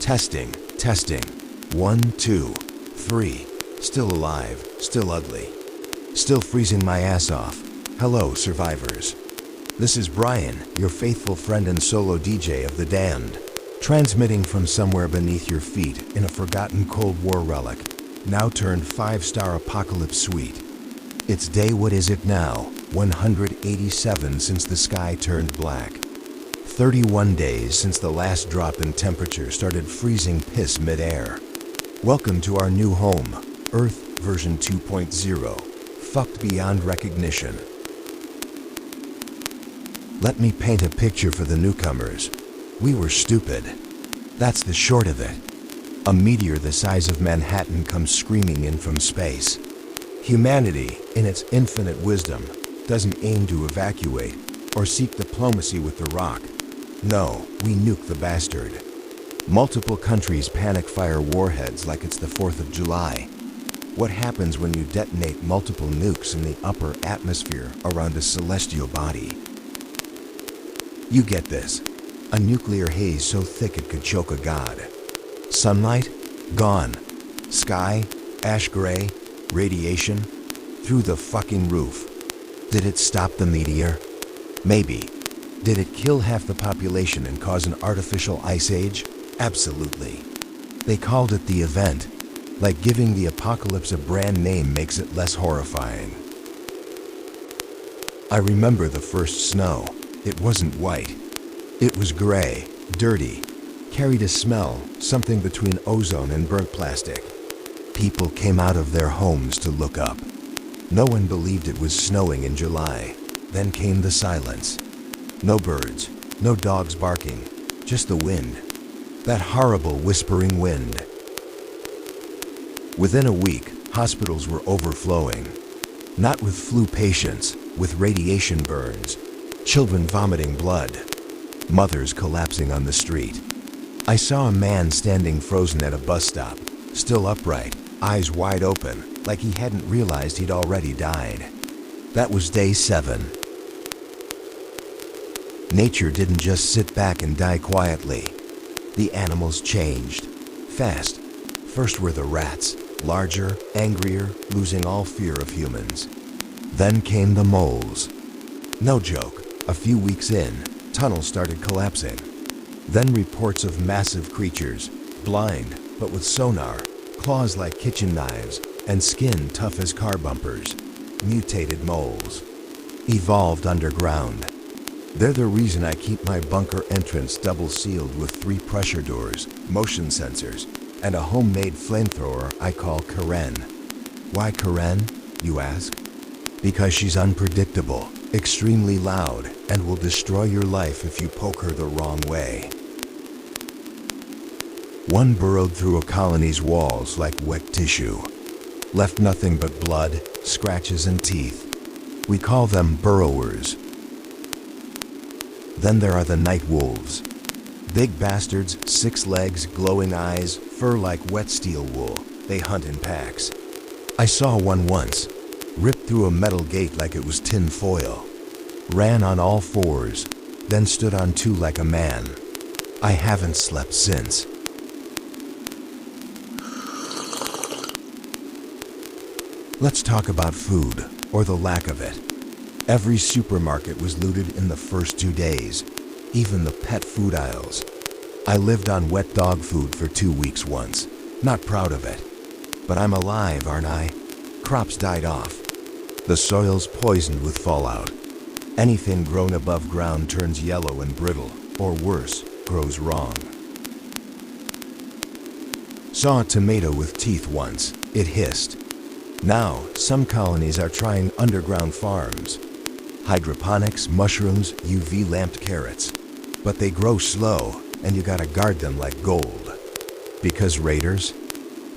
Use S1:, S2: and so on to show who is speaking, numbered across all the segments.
S1: Testing, testing. 1, 2, 3. Still alive, still ugly. Still freezing my ass off. Hello, survivors. This is Brian, your faithful friend and solo DJ of the damned, transmitting from somewhere beneath your feet in a forgotten Cold War relic, now turned 5-star apocalypse suite. It's day what is it now, 187 since the sky turned black. 31 days since the last drop in temperature started freezing piss mid-air. Welcome to our new home, Earth version 2.0, fucked beyond recognition. Let me paint a picture for the newcomers. We were stupid. That's the short of it. A meteor the size of Manhattan comes screaming in from space. Humanity, in its infinite wisdom, doesn't aim to evacuate or seek diplomacy with the rock. No, we nuke the bastard. Multiple countries panic fire warheads like it's the 4th of July. What happens when you detonate multiple nukes in the upper atmosphere around a celestial body? You get this. A nuclear haze so thick it could choke a god. Sunlight? Gone. Sky? Ash gray? Radiation? Through the fucking roof. Did it stop the meteor? Maybe. Did it kill half the population and cause an artificial ice age? Absolutely. They called it the event. Like giving the apocalypse a brand name makes it less horrifying. I remember the first snow. It wasn't white. It was gray, dirty, carried a smell, something between ozone and burnt plastic. People came out of their homes to look up. No one believed it was snowing in July. Then came the silence. No birds, no dogs barking, just the wind. That horrible whispering wind. Within a week, hospitals were overflowing. Not with flu patients, with radiation burns. Children vomiting blood. Mothers collapsing on the street. I saw a man standing frozen at a bus stop, still upright, eyes wide open, like he hadn't realized he'd already died. That was day 7. Nature didn't just sit back and die quietly. The animals changed. Fast. First were the rats, larger, angrier, losing all fear of humans. Then came the moles. No joke. A few weeks in, tunnels started collapsing. Then reports of massive creatures, blind, but with sonar, claws like kitchen knives, and skin tough as car bumpers. Mutated moles. Evolved underground. They're the reason I keep my bunker entrance double sealed with 3 pressure doors, motion sensors, and a homemade flamethrower I call Karen. Why Karen, you ask? Because she's unpredictable, extremely loud, and will destroy your life if you poke her the wrong way. One burrowed through a colony's walls like wet tissue. Left nothing but blood, scratches, and teeth. We call them burrowers. Then there are the night wolves. Big bastards, 6 legs, glowing eyes, fur like wet steel wool. They hunt in packs. I saw one once. Ripped through a metal gate like it was tin foil. Ran on all 4s, then stood on 2 like a man. I haven't slept since. Let's talk about food, or the lack of it. Every supermarket was looted in the first 2 days, even the pet food aisles. I lived on wet dog food for 2 weeks once. Not proud of it. But I'm alive, aren't I? Crops died off. The soil's poisoned with fallout. Anything grown above ground turns yellow and brittle, or worse, grows wrong. Saw a tomato with teeth once. It hissed. Now, some colonies are trying underground farms. Hydroponics, mushrooms, UV lamped carrots. But they grow slow, and you gotta guard them like gold. Because raiders?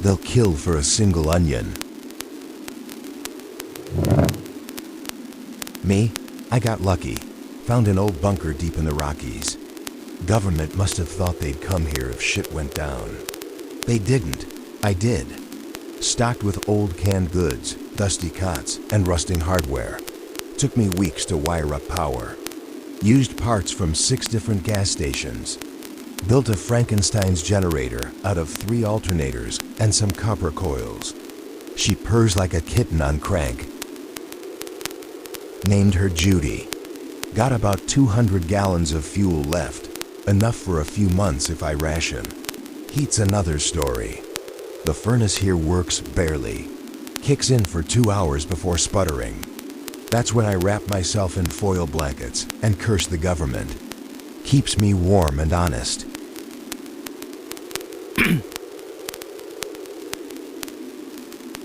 S1: They'll kill for a single onion. Me? I got lucky. Found an old bunker deep in the Rockies. Government must have thought they'd come here if shit went down. They didn't. I did. Stocked with old canned goods, dusty cots, and rusting hardware. Took me weeks to wire up power. Used parts from 6 different gas stations. Built a Frankenstein's generator out of 3 alternators and some copper coils. She purrs like a kitten on crank. Named her Judy. Got about 200 gallons of fuel left, enough for a few months if I ration. Heat's another story. The furnace here works barely. Kicks in for 2 hours before sputtering. That's when I wrap myself in foil blankets and curse the government. Keeps me warm and honest.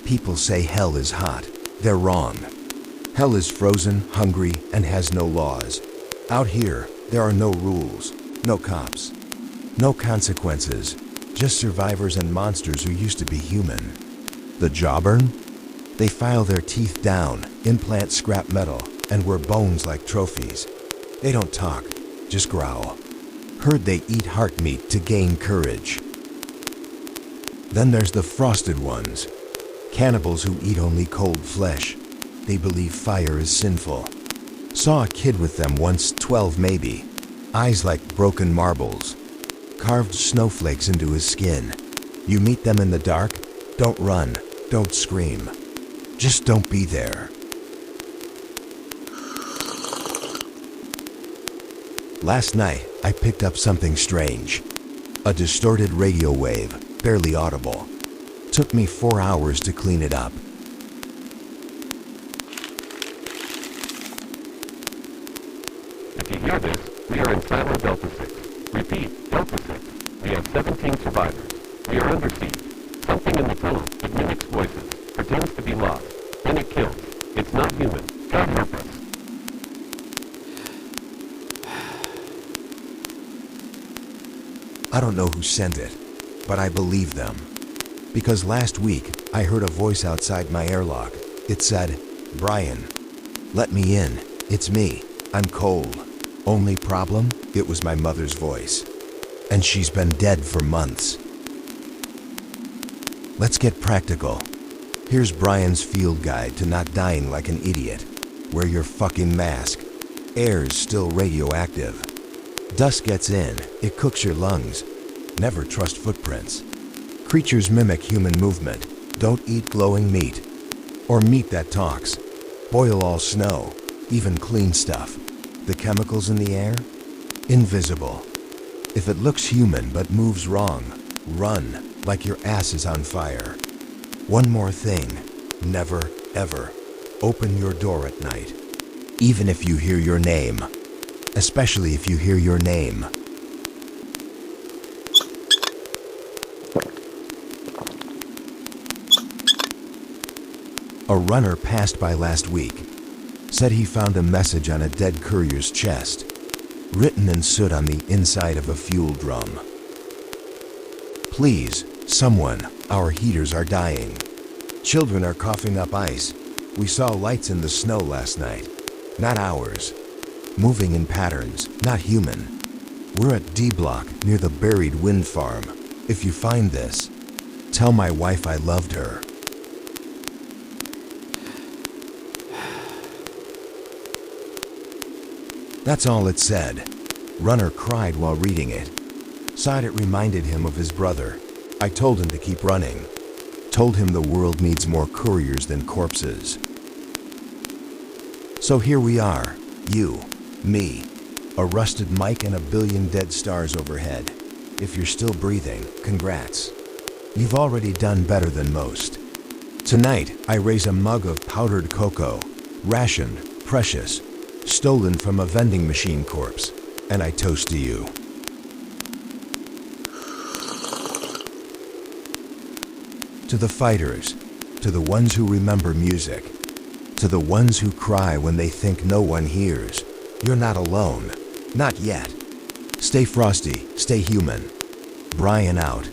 S1: People say hell is hot. They're wrong. Hell is frozen, hungry, and has no laws. Out here, there are no rules, no cops, no consequences, just survivors and monsters who used to be human. The jawbone? They file their teeth down, implant scrap metal, and wear bones like trophies. They don't talk, just growl. Heard they eat heart meat to gain courage. Then there's the frosted ones. Cannibals who eat only cold flesh. They believe fire is sinful. Saw a kid with them once, 12 maybe. Eyes like broken marbles. Carved snowflakes into his skin. You meet them in the dark, don't run, don't scream. Just don't be there. Last night, I picked up something strange. A distorted radio wave, barely audible. Took me 4 hours to clean it up.
S2: If you hear this, we are in Silo Delta 6. Repeat, Delta 6. We have 17 survivors. We are under siege. Something in the tunnel, it mimics voices, pretends to be lost, and it kills. It's not human. God help us.
S1: I don't know who sent it, but I believe them. Because last week, I heard a voice outside my airlock. It said, "Brian, let me in. It's me. I'm cold." Only problem? It was my mother's voice. And she's been dead for months. Let's get practical. Here's Brian's field guide to not dying like an idiot. Wear your fucking mask. Air's still radioactive. Dust gets in, it cooks your lungs. Never trust footprints. Creatures mimic human movement. Don't eat glowing meat. Or meat that talks. Boil all snow, even clean stuff. The chemicals in the air? Invisible. If it looks human but moves wrong, run like your ass is on fire. One more thing. Never, ever open your door at night. Even if you hear your name. Especially if you hear your name. A runner passed by last week. Said he found a message on a dead courier's chest, written in soot on the inside of a fuel drum. Please, someone, our heaters are dying. Children are coughing up ice. We saw lights in the snow last night. Not ours. Moving in patterns, not human. We're at D Block near the buried wind farm. If you find this, tell my wife I loved her. That's all it said. Runner cried while reading it. Said it reminded him of his brother. I told him to keep running. Told him the world needs more couriers than corpses. So here we are. You, me, a rusted mic and a billion dead stars overhead. If you're still breathing, congrats. You've already done better than most. Tonight, I raise a mug of powdered cocoa, rationed, precious, stolen from a vending machine corpse, and I toast to you. To the fighters, to the ones who remember music, to the ones who cry when they think no one hears, you're not alone. Not yet. Stay frosty, stay human. Brian out.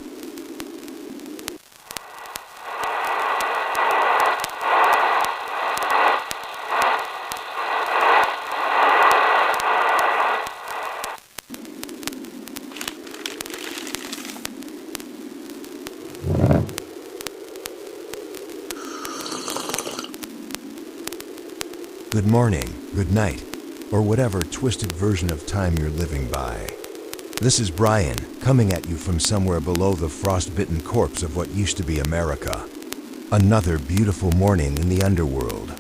S1: Good morning, good night, or whatever twisted version of time you're living by. This is Brian, coming at you from somewhere below the frost-bitten corpse of what used to be America. Another beautiful morning in the underworld.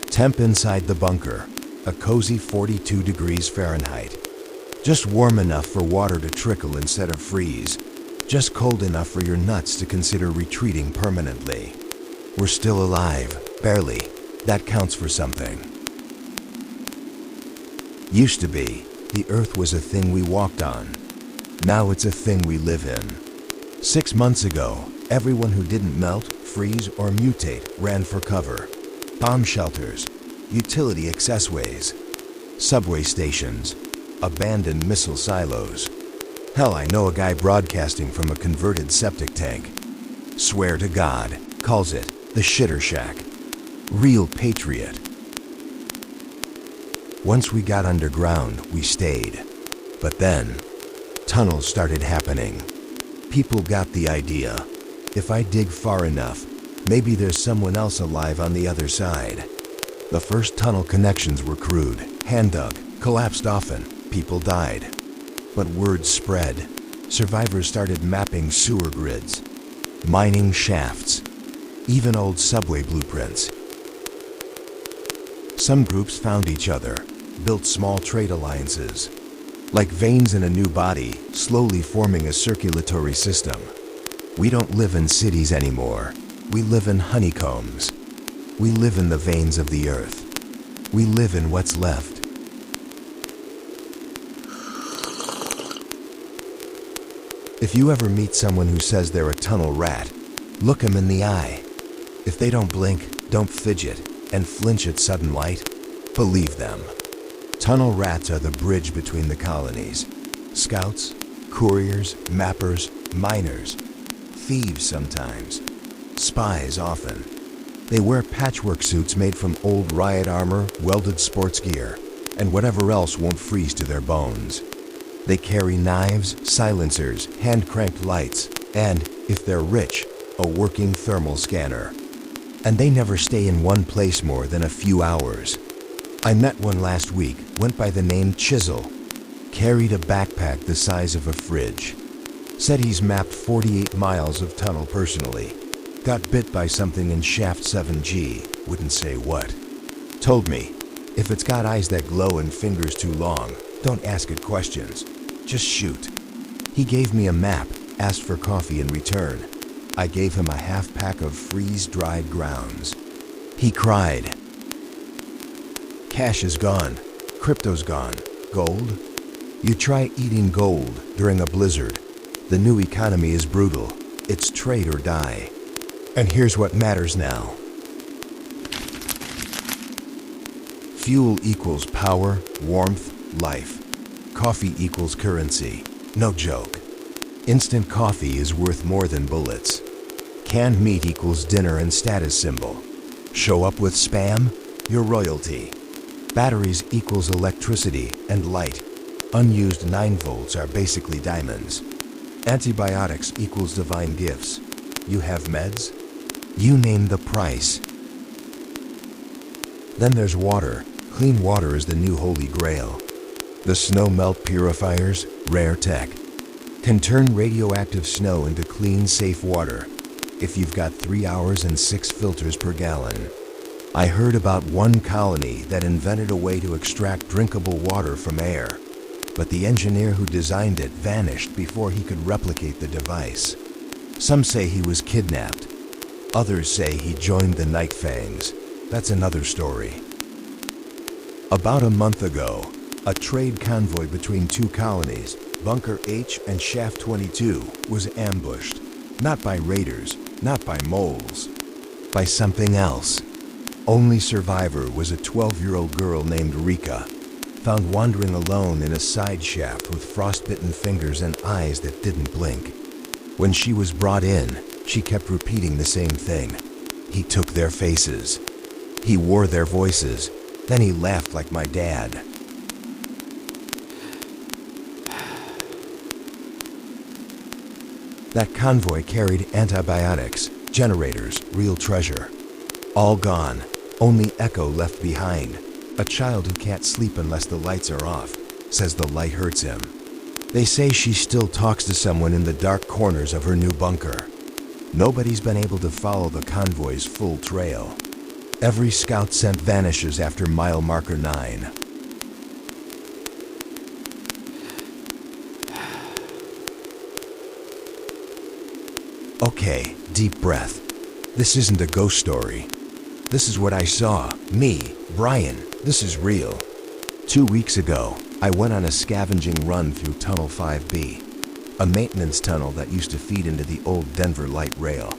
S1: Temp inside the bunker, a cozy 42 degrees Fahrenheit. Just warm enough for water to trickle instead of freeze. Just cold enough for your nuts to consider retreating permanently. We're still alive, barely. That counts for something. Used to be, the Earth was a thing we walked on. Now it's a thing we live in. 6 months ago, everyone who didn't melt, freeze, or mutate ran for cover. Bomb shelters, utility accessways, subway stations, abandoned missile silos. Hell, I know a guy broadcasting from a converted septic tank. Swear to God, calls it the shitter shack. Real patriot. Once we got underground, we stayed. But then, tunnels started happening. People got the idea. If I dig far enough, maybe there's someone else alive on the other side. The first tunnel connections were crude, hand-dug, collapsed often, people died. But word spread. Survivors started mapping sewer grids, mining shafts, even old subway blueprints. Some groups found each other, built small trade alliances. Like veins in a new body, slowly forming a circulatory system. We don't live in cities anymore. We live in honeycombs. We live in the veins of the earth. We live in what's left. If you ever meet someone who says they're a tunnel rat, look 'em in the eye. If they don't blink, don't fidget, and flinch at sudden light, believe them. Tunnel rats are the bridge between the colonies. Scouts, couriers, mappers, miners, thieves sometimes, spies often. They wear patchwork suits made from old riot armor, welded sports gear, and whatever else won't freeze to their bones. They carry knives, silencers, hand-cranked lights, and, if they're rich, a working thermal scanner. And they never stay in one place more than a few hours. I met one last week, went by the name Chisel. Carried a backpack the size of a fridge. Said he's mapped 48 miles of tunnel personally. Got bit by something in shaft 7G, wouldn't say what. Told me, if it's got eyes that glow and fingers too long, don't ask it questions. Just shoot. He gave me a map, asked for coffee in return. I gave him a half-pack of freeze-dried grounds. He cried. Cash is gone. Crypto's gone. Gold? You try eating gold during a blizzard. The new economy is brutal. It's trade or die. And here's what matters now. Fuel equals power, warmth, life. Coffee equals currency. No joke. Instant coffee is worth more than bullets. Canned meat equals dinner and status symbol. Show up with spam, you're royalty. Batteries equals electricity and light. Unused 9 volts are basically diamonds. Antibiotics equals divine gifts. You have meds? You name the price. Then there's water. Clean water is the new holy grail. The snow melt purifiers, rare tech, can turn radioactive snow into clean, safe water if you've got 3 hours and 6 filters per gallon. I heard about one colony that invented a way to extract drinkable water from air, but the engineer who designed it vanished before he could replicate the device. Some say he was kidnapped. Others say he joined the Night Fangs. That's another story. About a month ago, a trade convoy between 2 colonies, Bunker H and Shaft 22, was ambushed. Not by raiders, not by moles, by something else. Only survivor was a 12-year-old girl named Rika, found wandering alone in a side shaft with frostbitten fingers and eyes that didn't blink. When she was brought in, she kept repeating the same thing. He took their faces. He wore their voices. Then he laughed like my dad. That convoy carried antibiotics, generators, real treasure. All gone, only Echo left behind. A child who can't sleep unless the lights are off, says the light hurts him. They say she still talks to someone in the dark corners of her new bunker. Nobody's been able to follow the convoy's full trail. Every scout sent vanishes after mile marker 9. Okay, deep breath. This isn't a ghost story. This is what I saw. Me, Brian, this is real. 2 weeks ago, I went on a scavenging run through Tunnel 5B, a maintenance tunnel that used to feed into the old Denver light rail.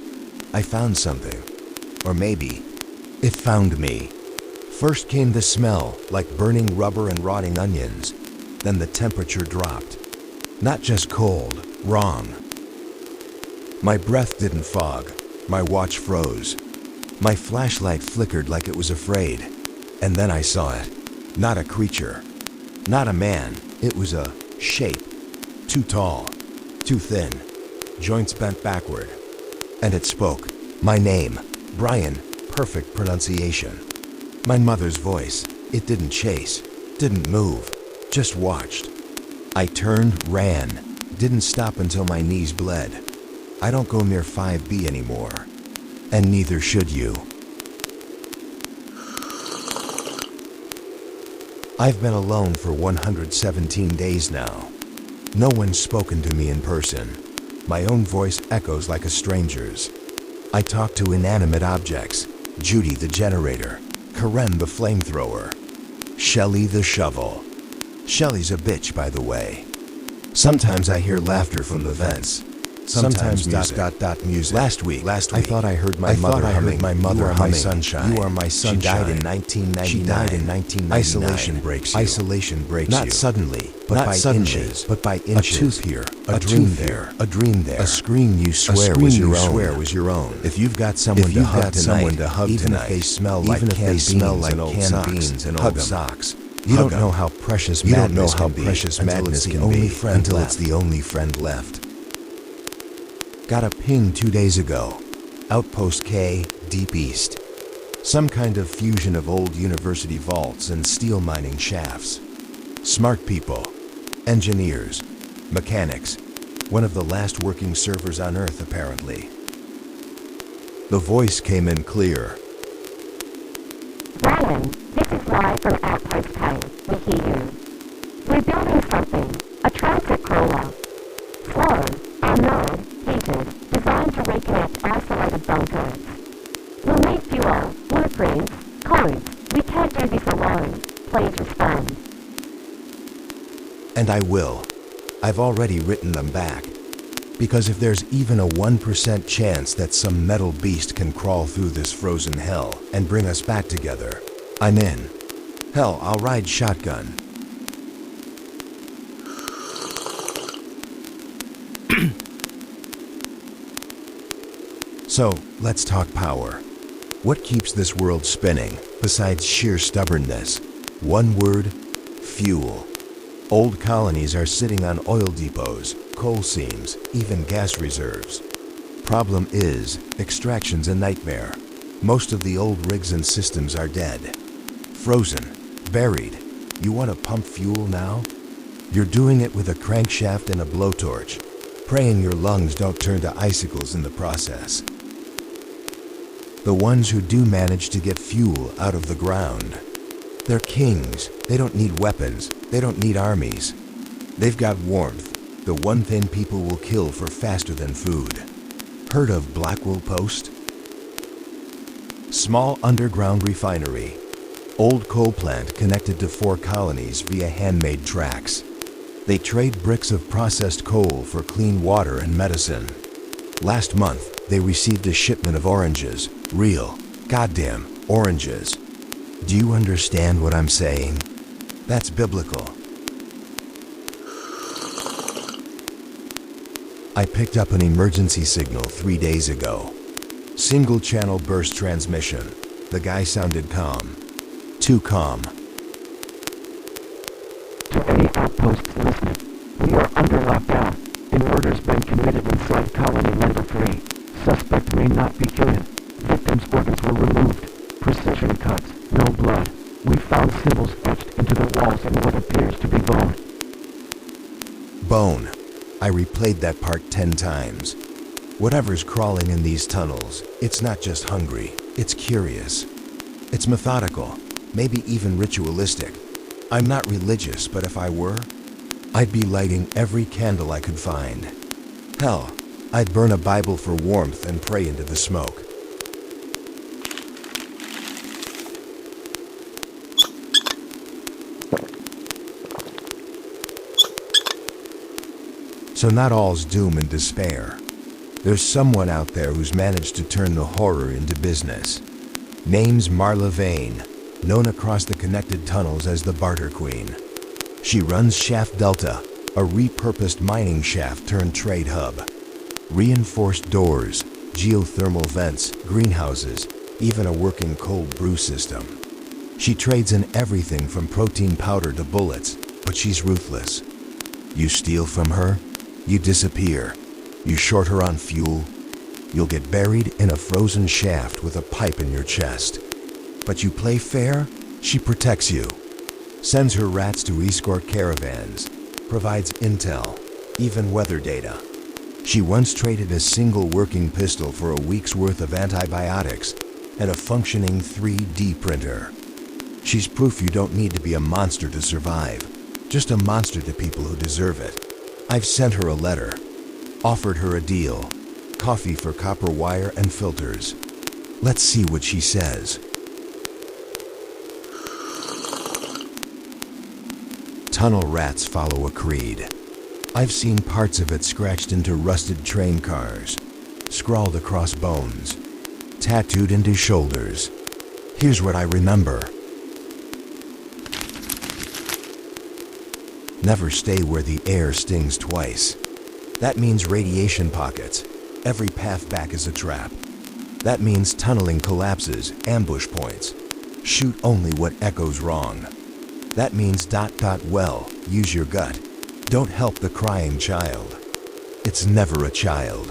S1: I found something. Or maybe, it found me. First came the smell, like burning rubber and rotting onions. Then the temperature dropped. Not just cold, wrong. My breath didn't fog. My watch froze. My flashlight flickered like it was afraid. And then I saw it. Not a creature. Not a man. It was a shape. Too tall. Too thin. Joints bent backward. And it spoke. My name. Brian. Perfect pronunciation. My mother's voice. It didn't chase. Didn't move. Just watched. I turned, ran. Didn't stop until my knees bled. I don't go near 5B anymore. And neither should you. I've been alone for 117 days now. No one's spoken to me in person. My own voice echoes like a stranger's. I talk to inanimate objects. Judy the generator. Karen the flamethrower. Shelly the shovel. Shelly's a bitch, by the way. Sometimes I hear laughter from the vents. Sometimes music. Last week, I thought I heard my mother humming. You are my sunshine. You are my sunshine. She died in 1999. She died in 1999. Isolation breaks you. Isolation breaks you. Not suddenly, but not by suddenly, inches. But by inches. A tooth here, a dream there, a dream there. A scream you swear was your own. Swear was your own. If you've got someone to hug tonight, even if they smell like canned beans and old socks, you don't know how precious madness can be until it's the only friend left. Got a ping 2 days ago. Outpost K, deep east. Some kind of fusion of old university vaults and steel mining shafts. Smart people. Engineers. Mechanics. One of the last working servers on Earth, apparently. The voice came in clear.
S3: Brian, this is Lai from Outpost K. We hear you. We're building something. A transit crawler. Slow, unknown, heated, designed to reconnect isolated bunkers. We'll need fuel, blueprints, codes. We can't do this alone. Please respond.
S1: And I will. I've already written them back. Because if there's even a 1% chance that some metal beast can crawl through this frozen hell and bring us back together, I'm in. Hell, I'll ride shotgun. So, let's talk power. What keeps this world spinning, besides sheer stubbornness? One word: fuel. Old colonies are sitting on oil depots, coal seams, even gas reserves. Problem is, extraction's a nightmare. Most of the old rigs and systems are dead. Frozen. Buried. You want to pump fuel now? You're doing it with a crankshaft and a blowtorch, praying your lungs don't turn to icicles in the process. The ones who do manage to get fuel out of the ground, they're kings. They don't need weapons. They don't need armies. They've got warmth, the one thing people will kill for faster than food. Heard of Blackwell Post? Small underground refinery. Old coal plant connected to 4 colonies via handmade tracks. They trade bricks of processed coal for clean water and medicine. Last month, they received a shipment of oranges. Real, goddamn oranges. Do you understand what I'm saying? That's biblical. I picked up an emergency signal 3 days ago. Single channel burst transmission. The guy sounded calm. Too calm.
S2: To any outposts listening, we are under lockdown. An order's been committed inside colony number 3. Suspect may not be human. Victim's organs were removed. Precision cuts, no blood. We found symbols etched into the walls and what appears to be bone.
S1: bone. I replayed that part 10 times. Whatever's crawling in these tunnels, it's not just hungry, it's curious. It's methodical, maybe even ritualistic. I'm not religious, but if I were, I'd be lighting every candle I could find. Hell, I'd burn a Bible for warmth and pray into the smoke. So not all's doom and despair. There's someone out there who's managed to turn the horror into business. Name's Marla Vane, known across the connected tunnels as the Barter Queen. She runs Shaft Delta, a repurposed mining shaft turned trade hub. Reinforced doors, geothermal vents, greenhouses, even a working cold brew system. She trades in everything from protein powder to bullets, but she's ruthless. You steal from her, you disappear. You short her on fuel, you'll get buried in a frozen shaft with a pipe in your chest. But you play fair, she protects you. Sends her rats to escort caravans, provides intel, even weather data. She once traded a single working pistol for a week's worth of antibiotics and a functioning 3D printer. She's proof you don't need to be a monster to survive, just a monster to people who deserve it. I've sent her a letter, offered her a deal, coffee for copper wire and filters. Let's see what she says. Tunnel rats follow a creed. I've seen parts of it scratched into rusted train cars, scrawled across bones, tattooed into shoulders. Here's what I remember. Never stay where the air stings twice. That means radiation pockets. Every path back is a trap. That means tunneling collapses, ambush points. Shoot only what echoes wrong. That means ... well, use your gut. Don't help the crying child. It's never a child.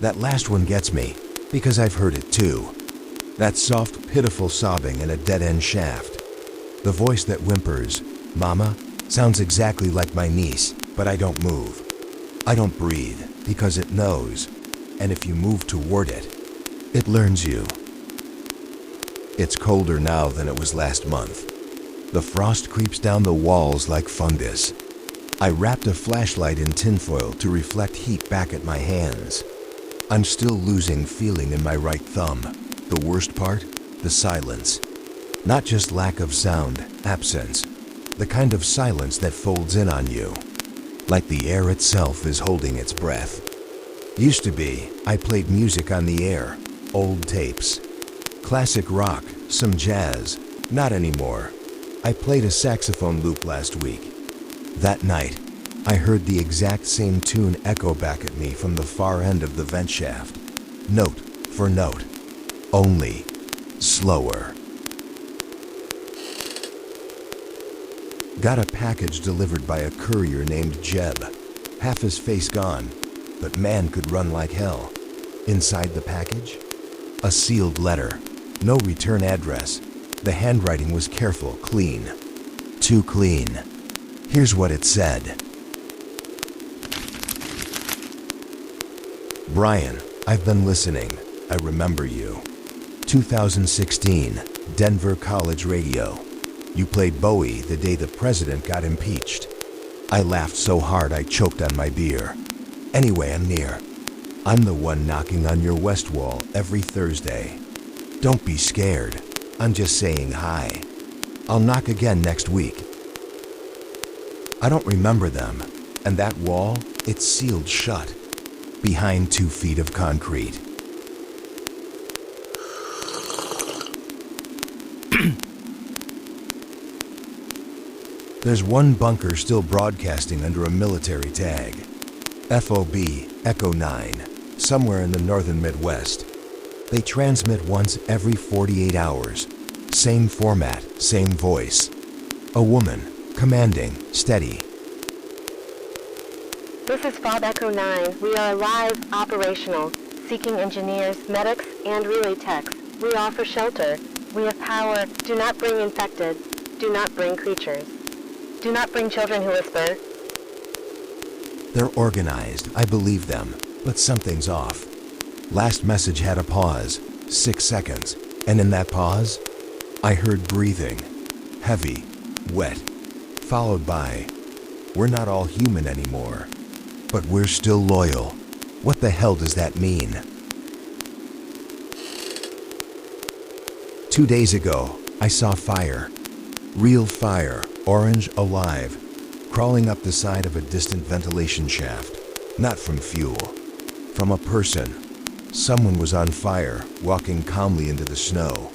S1: That last one gets me, because I've heard it too. That soft, pitiful sobbing in a dead-end shaft. The voice that whimpers, "Mama," sounds exactly like my niece, but I don't move. I don't breathe, because it knows. And if you move toward it, it learns you. It's colder now than it was last month. The frost creeps down the walls like fungus. I wrapped a flashlight in tinfoil to reflect heat back at my hands. I'm still losing feeling in my right thumb. The worst part? The silence. Not just lack of sound, absence. The kind of silence that folds in on you. Like the air itself is holding its breath. Used to be, I played music on the air. Old tapes. Classic rock, some jazz. Not anymore. I played a saxophone loop last week. That night, I heard the exact same tune echo back at me from the far end of the vent shaft. Note for note. Only slower. Got a package delivered by a courier named Jeb. Half his face gone, but man could run like hell. Inside the package? A sealed letter. No return address. The handwriting was careful, clean. Too clean. Here's what it said. Brian, I've been listening. I remember you. 2016, Denver College Radio. You played Bowie the day the president got impeached. I laughed so hard I choked on my beer. Anyway, I'm near. I'm the one knocking on your west wall every Thursday. Don't be scared. I'm just saying hi. I'll knock again next week. I don't remember them, and that wall, it's sealed shut, behind 2 feet of concrete. There's one bunker still broadcasting under a military tag. FOB, Echo 9, somewhere in the northern Midwest. They transmit once every 48 hours. Same format, same voice. A woman, commanding, steady.
S3: This is FOB Echo 9. We are alive, operational, seeking engineers, medics, and relay techs. We offer shelter. We have power. Do not bring infected. Do not bring creatures. Do not bring children who whisper.
S1: They're organized, I believe them, but something's off. Last message had a pause, 6 seconds, and in that pause, I heard breathing, heavy, wet, followed by, "We're not all human anymore, but we're still loyal." What the hell does that mean? 2 days ago, I saw fire. Real fire, orange, alive, crawling up the side of a distant ventilation shaft. Not from fuel, from a person. Someone was on fire, walking calmly into the snow.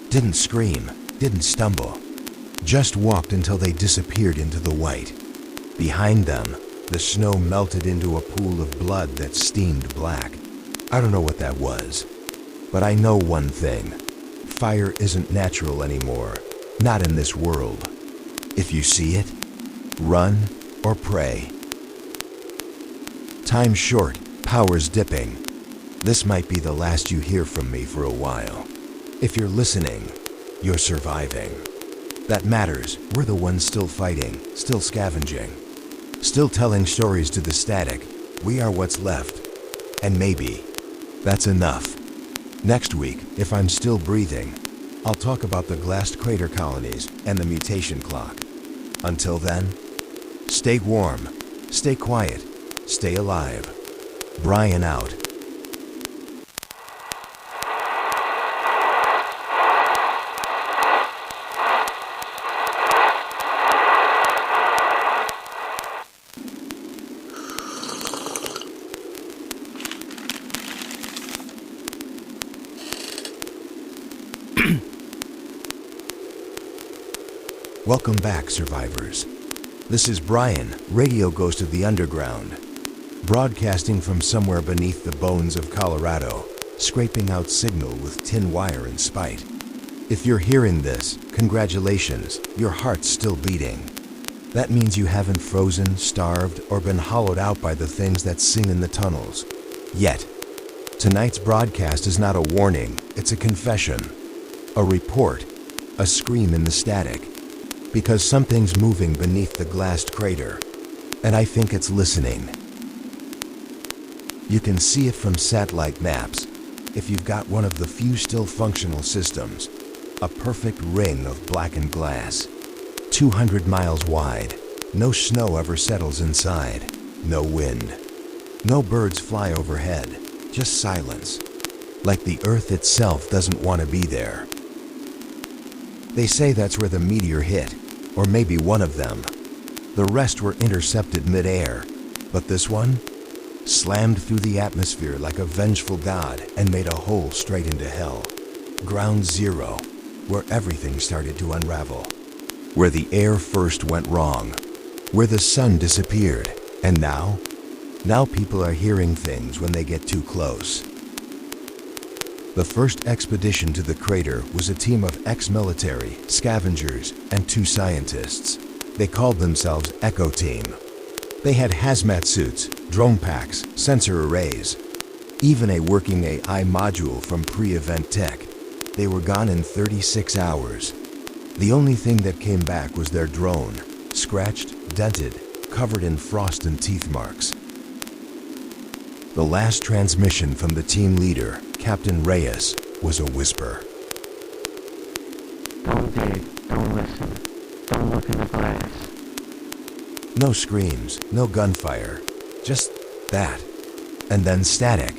S1: Didn't scream, didn't stumble. Just walked until they disappeared into the white. Behind them, the snow melted into a pool of blood that steamed black. I don't know what that was, but I know one thing. Fire isn't natural anymore, not in this world. If you see it, run or pray. Time's short, power's dipping. This might be the last you hear from me for a while. If you're listening, you're surviving. That matters. We're the ones still fighting, still scavenging, still telling stories to the static. We are what's left. And maybe that's enough. Next week, if I'm still breathing, I'll talk about the glassed crater colonies and the mutation clock. Until then, stay warm, stay quiet, stay alive. Brian out. Welcome back, survivors. This is Brian, radio ghost of the underground, broadcasting from somewhere beneath the bones of Colorado, scraping out signal with tin wire and spite. If you're hearing this, congratulations, your heart's still beating. That means you haven't frozen, starved, or been hollowed out by the things that sing in the tunnels. Yet. Tonight's broadcast is not a warning, it's a confession, a report, a scream in the static. Because something's moving beneath the glassed crater, and I think it's listening. You can see it from satellite maps, if you've got one of the few still functional systems, a perfect ring of blackened glass, 200 miles wide. No snow ever settles inside, no wind. No birds fly overhead, just silence, like the earth itself doesn't want to be there. They say that's where the meteor hit, or maybe one of them. The rest were intercepted mid-air, but this one slammed through the atmosphere like a vengeful god and made a hole straight into hell. Ground zero, where everything started to unravel. Where the air first went wrong. Where the sun disappeared. And now people are hearing things when they get too close. The first expedition to the crater was a team of ex-military, scavengers, and 2 scientists. They called themselves Echo Team. They had hazmat suits, drone packs, sensor arrays, even a working AI module from pre-event tech. They were gone in 36 hours. The only thing that came back was their drone, scratched, dented, covered in frost and teeth marks. The last transmission from the team leader, Captain Reyes, was a whisper.
S2: Don't dig, don't listen, don't look in the glass.
S1: No screams, no gunfire, just that, and then static.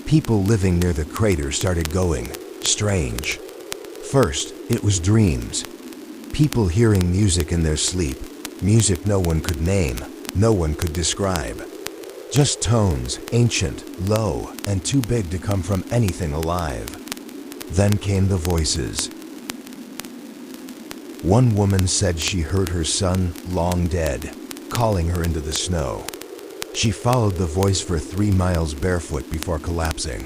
S1: People living near the crater started going strange. First, it was dreams. People hearing music in their sleep, music no one could name, no one could describe. Just tones, ancient, low, and too big to come from anything alive. Then came the voices. One woman said she heard her son, long dead, calling her into the snow. She followed the voice for 3 miles barefoot before collapsing.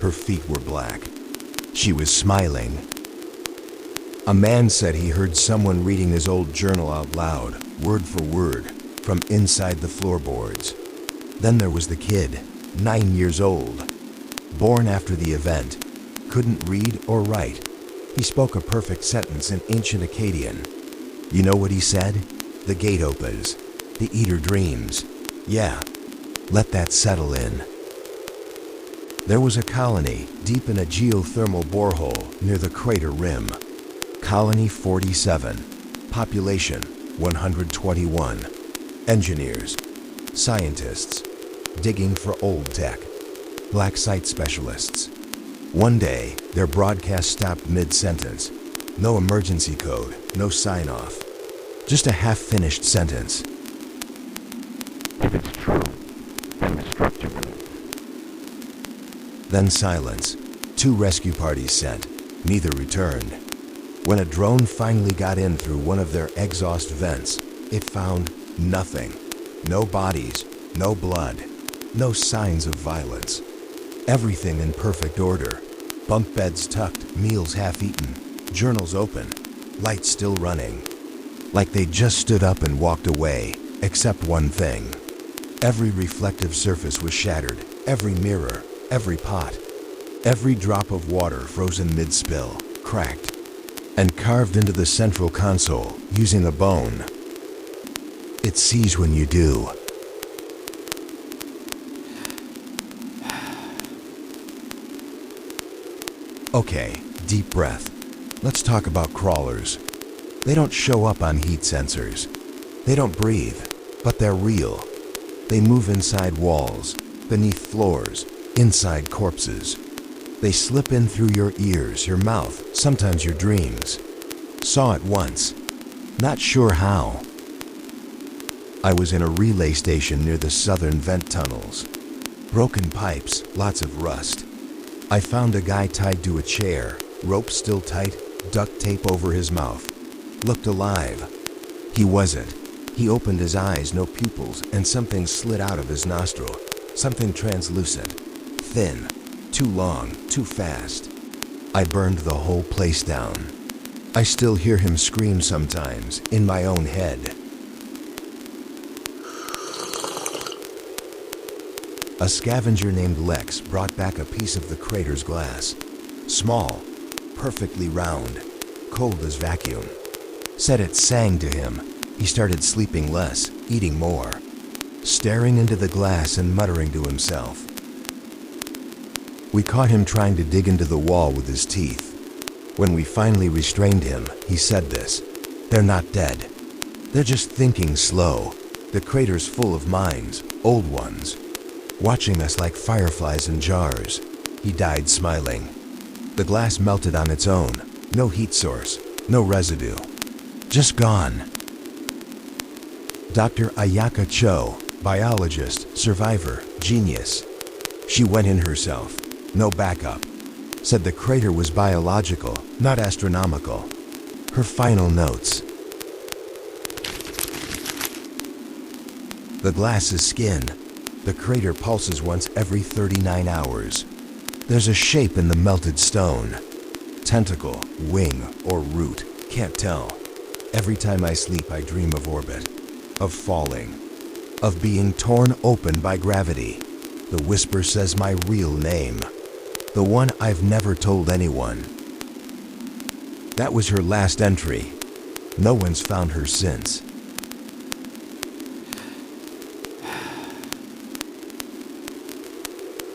S1: Her feet were black. She was smiling. A man said he heard someone reading his old journal out loud, word for word, from inside the floorboards. Then there was the kid, 9 years old, born after the event, couldn't read or write, He spoke a perfect sentence in ancient Akkadian. You know what he said? The gate opens. The eater dreams. Yeah, let that settle in. There was a colony deep in a geothermal borehole near the crater rim. Colony 47. Population 121. Engineers, scientists, digging for old tech, black site specialists. One day, their broadcast stopped mid-sentence. No emergency code, no sign-off. Just a half-finished sentence.
S2: If it's true, then destruct your wings.
S1: Then silence. 2 rescue parties sent. Neither returned. When a drone finally got in through one of their exhaust vents, it found nothing. No bodies, no blood, no signs of violence. Everything in perfect order. Bunk beds tucked, meals half-eaten, journals open, lights still running. Like they just stood up and walked away, except one thing. Every reflective surface was shattered, every mirror, every pot, every drop of water frozen mid-spill, cracked, and carved into the central console using a bone. It sees when you do. Okay, deep breath. Let's talk about crawlers. They don't show up on heat sensors. They don't breathe, but they're real. They move inside walls, beneath floors, inside corpses. They slip in through your ears, your mouth, sometimes your dreams. Saw it once. Not sure how. I was in a relay station near the southern vent tunnels. Broken pipes, lots of rust. I found a guy tied to a chair, rope still tight, duct tape over his mouth. Looked alive. He wasn't. He opened his eyes, no pupils, and something slid out of his nostril. Something translucent, thin, too long, too fast. I burned the whole place down. I still hear him scream sometimes, in my own head. A scavenger named Lex brought back a piece of the crater's glass. Small, perfectly round, cold as vacuum. Said it sang to him. He started sleeping less, eating more, staring into the glass and muttering to himself. We caught him trying to dig into the wall with his teeth. When we finally restrained him, he said this. They're not dead. They're just thinking slow. The crater's full of minds, old ones, watching us like fireflies in jars. He died smiling. The glass melted on its own. No heat source, no residue. Just gone. Dr. Ayaka Cho, biologist, survivor, genius. She went in herself. No backup. Said the crater was biological, not astronomical. Her final notes. The glass is skin. The crater pulses once every 39 hours. There's a shape in the melted stone. Tentacle, wing, or root. Can't tell. Every time I sleep, I dream of orbit, of falling, of being torn open by gravity. The whisper says my real name, the one I've never told anyone. That was her last entry. No one's found her since.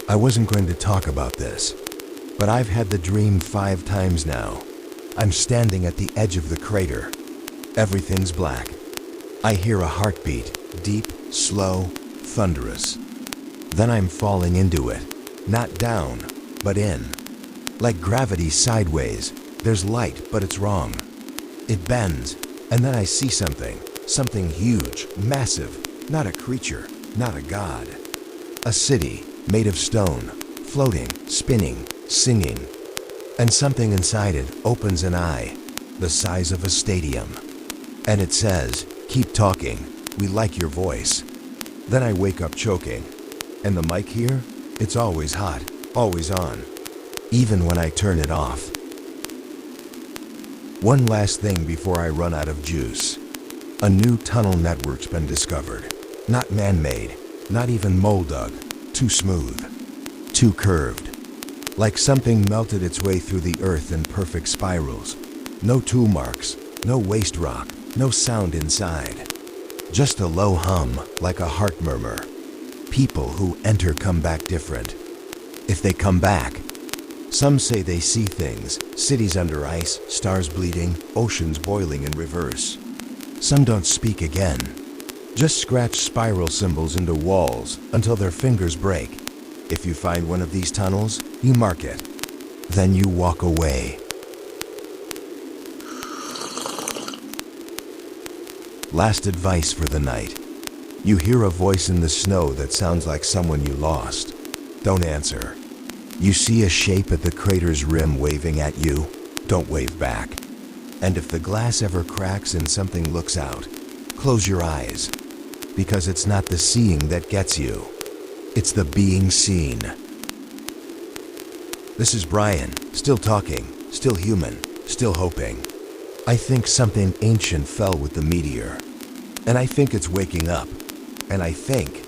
S1: I wasn't going to talk about this, but I've had the dream 5 times now. I'm standing at the edge of the crater. Everything's black. I hear a heartbeat, deep, slow, thunderous. Then I'm falling into it, not down, but in. Like gravity sideways. There's light, but it's wrong. It bends, and then I see something huge, massive, not a creature, not a god. A city made of stone, floating, spinning, singing. And something inside it opens an eye, the size of a stadium. And it says, keep talking, we like your voice. Then I wake up choking. And the mic here? It's always hot, always on. Even when I turn it off. One last thing before I run out of juice. A new tunnel network's been discovered. Not man-made, not even mole-dug. Too smooth, too curved. like something melted its way through the earth in perfect spirals. No tool marks, no waste rock, no sound inside. Just a low hum, like a heart murmur. People who enter come back different. If they come back, some say they see things, cities under ice, stars bleeding, oceans boiling in reverse. Some don't speak again. Just scratch spiral symbols into walls until their fingers break. If you find one of these tunnels, you mark it. Then you walk away. Last advice for the night. You hear a voice in the snow that sounds like someone you lost. Don't answer. You see a shape at the crater's rim waving at you. Don't wave back. And if the glass ever cracks and something looks out, close your eyes. Because it's not the seeing that gets you. It's the being seen. This is Brian, still talking, still human, still hoping. I think something ancient fell with the meteor. And I think it's waking up. And I think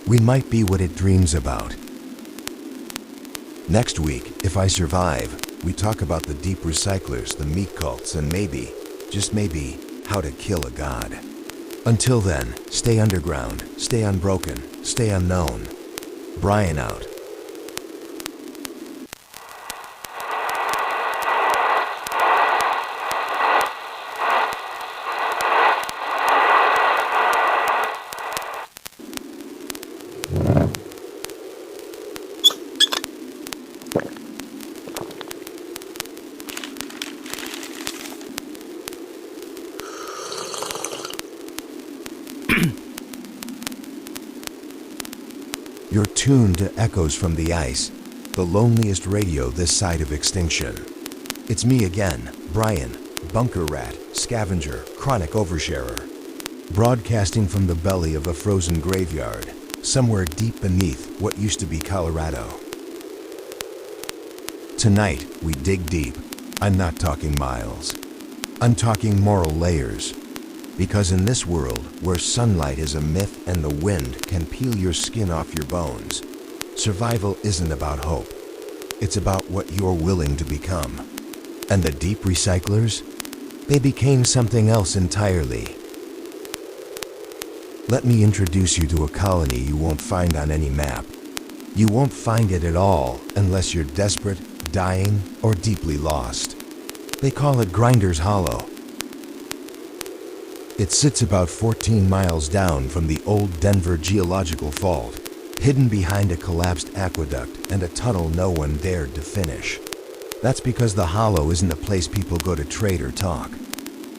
S1: we might be what it dreams about. Next week, if I survive, we talk about the deep recyclers, the meat cults, and maybe, just maybe, how to kill a god. Until then, stay underground, stay unbroken, stay unknown. Brian out. You're tuned to echoes from the ice, the loneliest radio this side of extinction. It's me again, Brian, bunker rat, scavenger, chronic oversharer, broadcasting from the belly of a frozen graveyard, somewhere deep beneath what used to be Colorado. Tonight, we dig deep. I'm not talking miles. I'm talking moral layers. Because in this world, where sunlight is a myth and the wind can peel your skin off your bones, survival isn't about hope. It's about what you're willing to become. And the deep recyclers? They became something else entirely. Let me introduce you to a colony you won't find on any map. You won't find it at all unless you're desperate, dying, or deeply lost. They call it Grinders Hollow. It sits about 14 miles down from the old Denver geological fault, hidden behind a collapsed aqueduct and a tunnel no one dared to finish. That's because the Hollow isn't a place people go to trade or talk.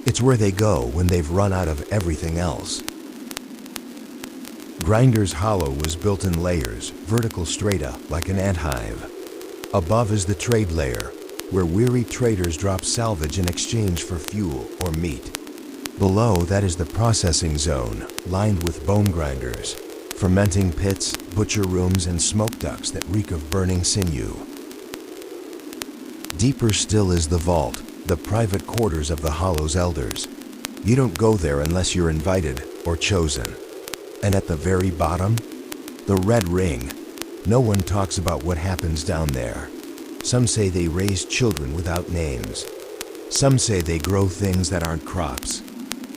S1: It's where they go when they've run out of everything else. Grinders Hollow was built in layers, vertical strata, like an ant hive. Above is the trade layer, where weary traders drop salvage in exchange for fuel or meat. Below that is the processing zone, lined with bone grinders, fermenting pits, butcher rooms, and smoke ducts that reek of burning sinew. Deeper still is the vault, the private quarters of the Hollow's elders. You don't go there unless you're invited or chosen. And at the very bottom, the red ring. No one talks about what happens down there. Some say they raise children without names. Some say they grow things that aren't crops.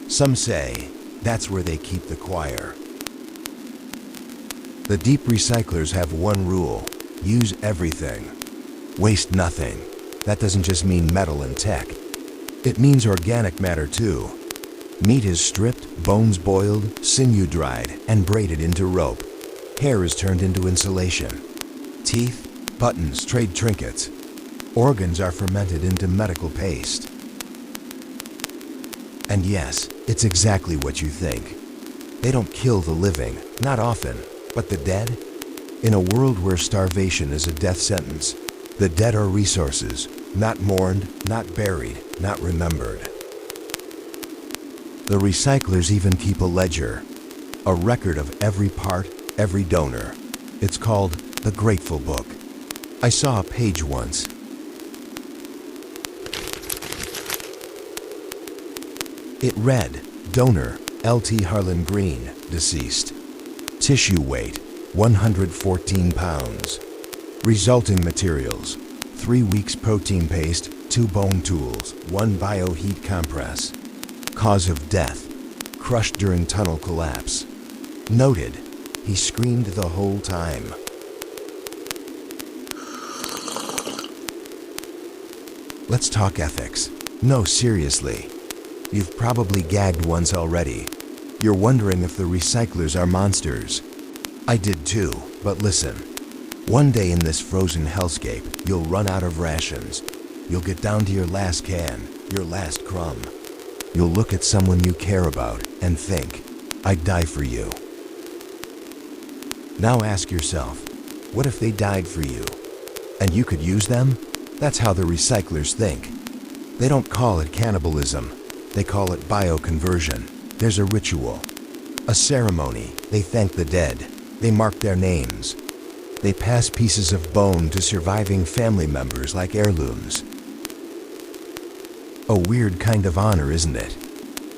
S1: Some say that's where they keep the choir. The deep recyclers have one rule: use everything. Waste nothing. That doesn't just mean metal and tech. It means organic matter too. Meat is stripped, bones boiled, sinew dried, and braided into rope. Hair is turned into insulation. Teeth, buttons, trade trinkets. Organs are fermented into medical paste. And yes, it's exactly what you think. They don't kill the living, not often, but the dead? In a world where starvation is a death sentence, the dead are resources, not mourned, not buried, not remembered. The recyclers even keep a ledger, a record of every part, every donor. It's called the Grateful Book. I saw a page once. It read, donor, L.T. Harlan Green, deceased. Tissue weight, 114 pounds. Resulting materials: 3 weeks protein paste, 2 bone tools, 1 bioheat compress. Cause of death: crushed during tunnel collapse. Noted: he screamed the whole time. Let's talk ethics. No, seriously. You've probably gagged once already. You're wondering if the recyclers are monsters. I did too, but listen. One day in this frozen hellscape, you'll run out of rations. You'll get down to your last can, your last crumb. You'll look at someone you care about and think, I'd die for you. Now ask yourself, what if they died for you? And you could use them? That's how the recyclers think. They don't call it cannibalism. They call it bioconversion. There's a ritual, a ceremony. They thank the dead. They mark their names. They pass pieces of bone to surviving family members like heirlooms. A weird kind of honor, isn't it?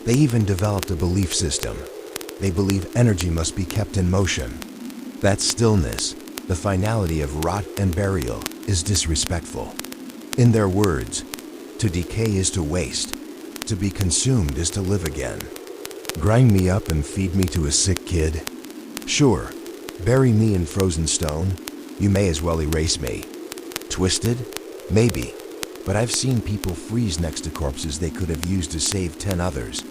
S1: They even developed a belief system. They believe energy must be kept in motion. That stillness, the finality of rot and burial, is disrespectful. In their words, to decay is to waste. To be consumed is to live again. Grind me up and feed me to a sick kid? Sure. Bury me in frozen stone? You may as well erase me. Twisted? Maybe. But I've seen people freeze next to corpses they could have used to save 10 others.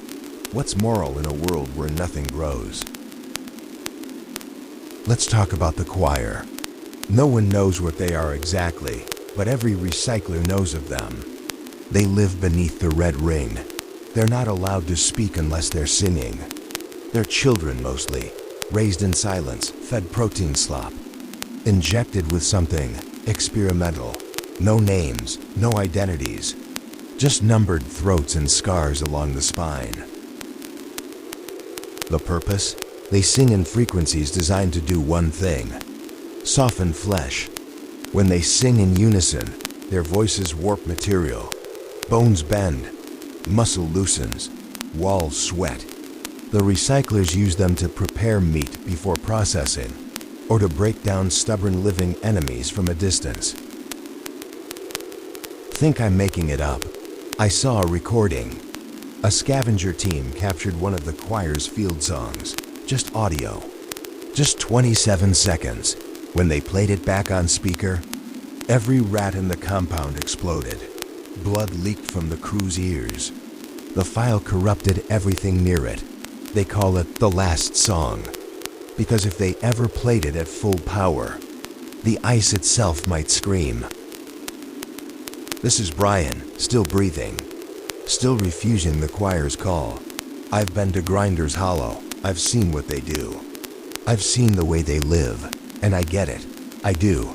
S1: What's moral in a world where nothing grows? Let's talk about the choir. No one knows what they are exactly, but every recycler knows of them. They live beneath the red ring. They're not allowed to speak unless they're singing. They're children mostly, raised in silence, fed protein slop, injected with something experimental. No names, no identities, just numbered throats and scars along the spine. The purpose? They sing in frequencies designed to do one thing: soften flesh. When they sing in unison, their voices warp material. Bones bend, muscle loosens, walls sweat. The recyclers use them to prepare meat before processing, or to break down stubborn living enemies from a distance. Think I'm making it up? I saw a recording. A scavenger team captured one of the choir's field songs, just audio, just 27 seconds. When they played it back on speaker, every rat in the compound exploded. Blood leaked from the crew's ears. The file corrupted everything near it. They call it the last song, because if they ever played it at full power, the ice itself might scream. This is Brian, still breathing, still refusing the choir's call. I've been to Grinders Hollow. I've seen what they do. I've seen the way they live, and I get it. I do.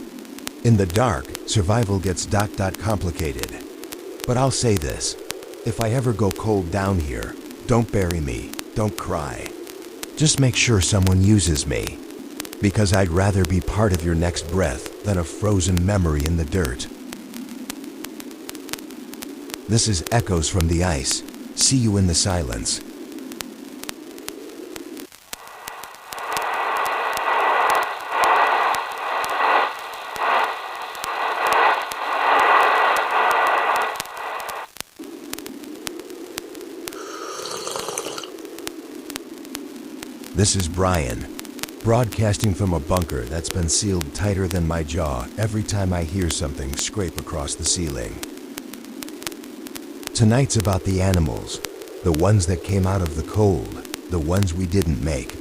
S1: In the dark, survival gets complicated. But I'll say this, if I ever go cold down here, don't bury me, don't cry. Just make sure someone uses me, because I'd rather be part of your next breath than a frozen memory in the dirt. This is Echoes from the Ice. See you in the silence. This is Brian, broadcasting from a bunker that's been sealed tighter than my jaw every time I hear something scrape across the ceiling. Tonight's about the animals, the ones that came out of the cold, the ones we didn't make,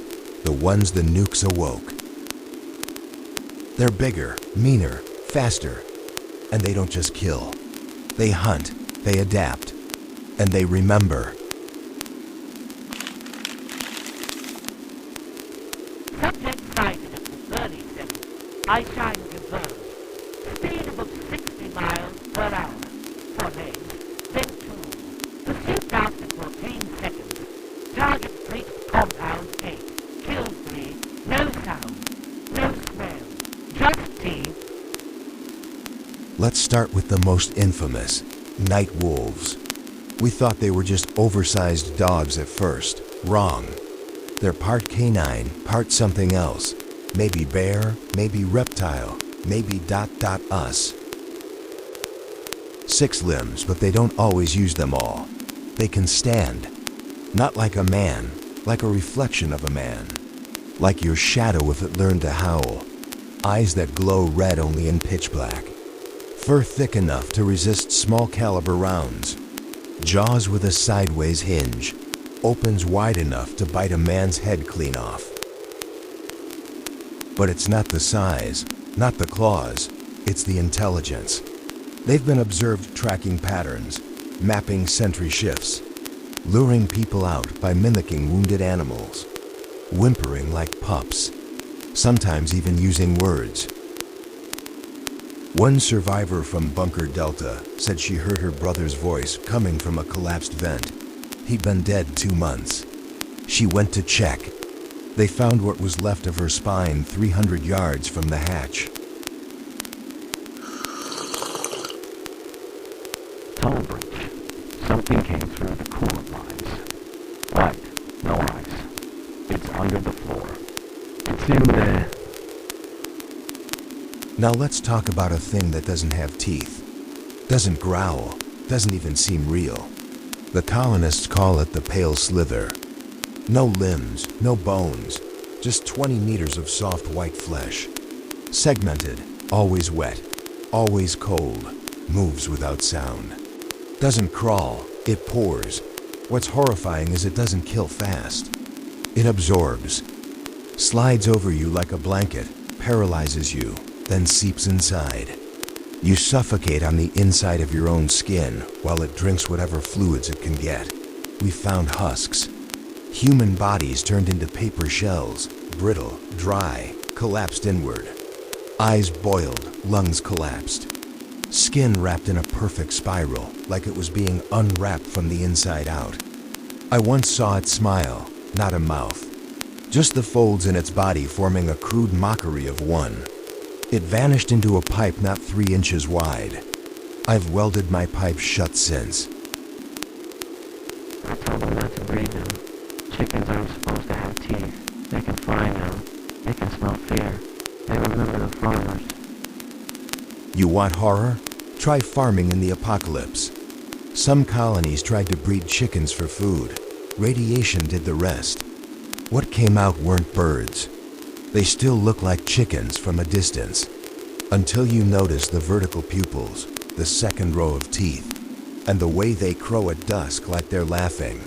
S1: the ones the nukes awoke. They're bigger, meaner, faster, and they don't just kill. They hunt, they adapt, and they remember.
S4: Subject sighted at the 37. Eyeshine reserved. Speed of 60 miles per hour. 4 legs, then 2. Pursuit lasted for 10 seconds. Target fleet compound 8. Kill 3. No sound. No smell. Just teeth.
S1: Let's start with the most infamous, night wolves. We thought they were just oversized dogs at first. Wrong. They're part canine, part something else. Maybe bear, maybe reptile, maybe us. 6 limbs, but they don't always use them all. They can stand. Not like a man, like a reflection of a man. Like your shadow if it learned to howl. Eyes that glow red only in pitch black. Fur thick enough to resist small caliber rounds. Jaws with a sideways hinge. Opens wide enough to bite a man's head clean off. But it's not the size, not the claws, it's the intelligence. They've been observed tracking patterns, mapping sentry shifts, luring people out by mimicking wounded animals, whimpering like pups, sometimes even using words. One survivor from Bunker Delta said she heard her brother's voice coming from a collapsed vent. He'd been dead 2 months. She went to check. They found what was left of her spine 300 yards from the hatch.
S2: Tunnel breach. Something came through the coolant lines. Light, no eyes. It's under the floor. It's in there.
S1: Now let's talk about a thing that doesn't have teeth, doesn't growl, doesn't even seem real. The colonists call it the pale slither. No limbs, no bones, just 20 meters of soft white flesh. Segmented, always wet, always cold, moves without sound. Doesn't crawl, it pours. What's horrifying is it doesn't kill fast. It absorbs, slides over you like a blanket, paralyzes you, then seeps inside. You suffocate on the inside of your own skin while it drinks whatever fluids it can get. We found husks. Human bodies turned into paper shells, brittle, dry, collapsed inward. Eyes boiled, lungs collapsed. Skin wrapped in a perfect spiral, like it was being unwrapped from the inside out. I once saw it smile, not a mouth. Just the folds in its body forming a crude mockery of one. It vanished into a pipe not 3 inches wide. I've welded my pipe shut since.
S5: I told them not to breed them. Chickens aren't supposed to have teeth. They can fly now. They can smell fear. They remember the farmers.
S1: You want horror? Try farming in the apocalypse. Some colonies tried to breed chickens for food. Radiation did the rest. What came out weren't birds. They still look like chickens from a distance, until you notice the vertical pupils, the second row of teeth, and the way they crow at dusk like they're laughing.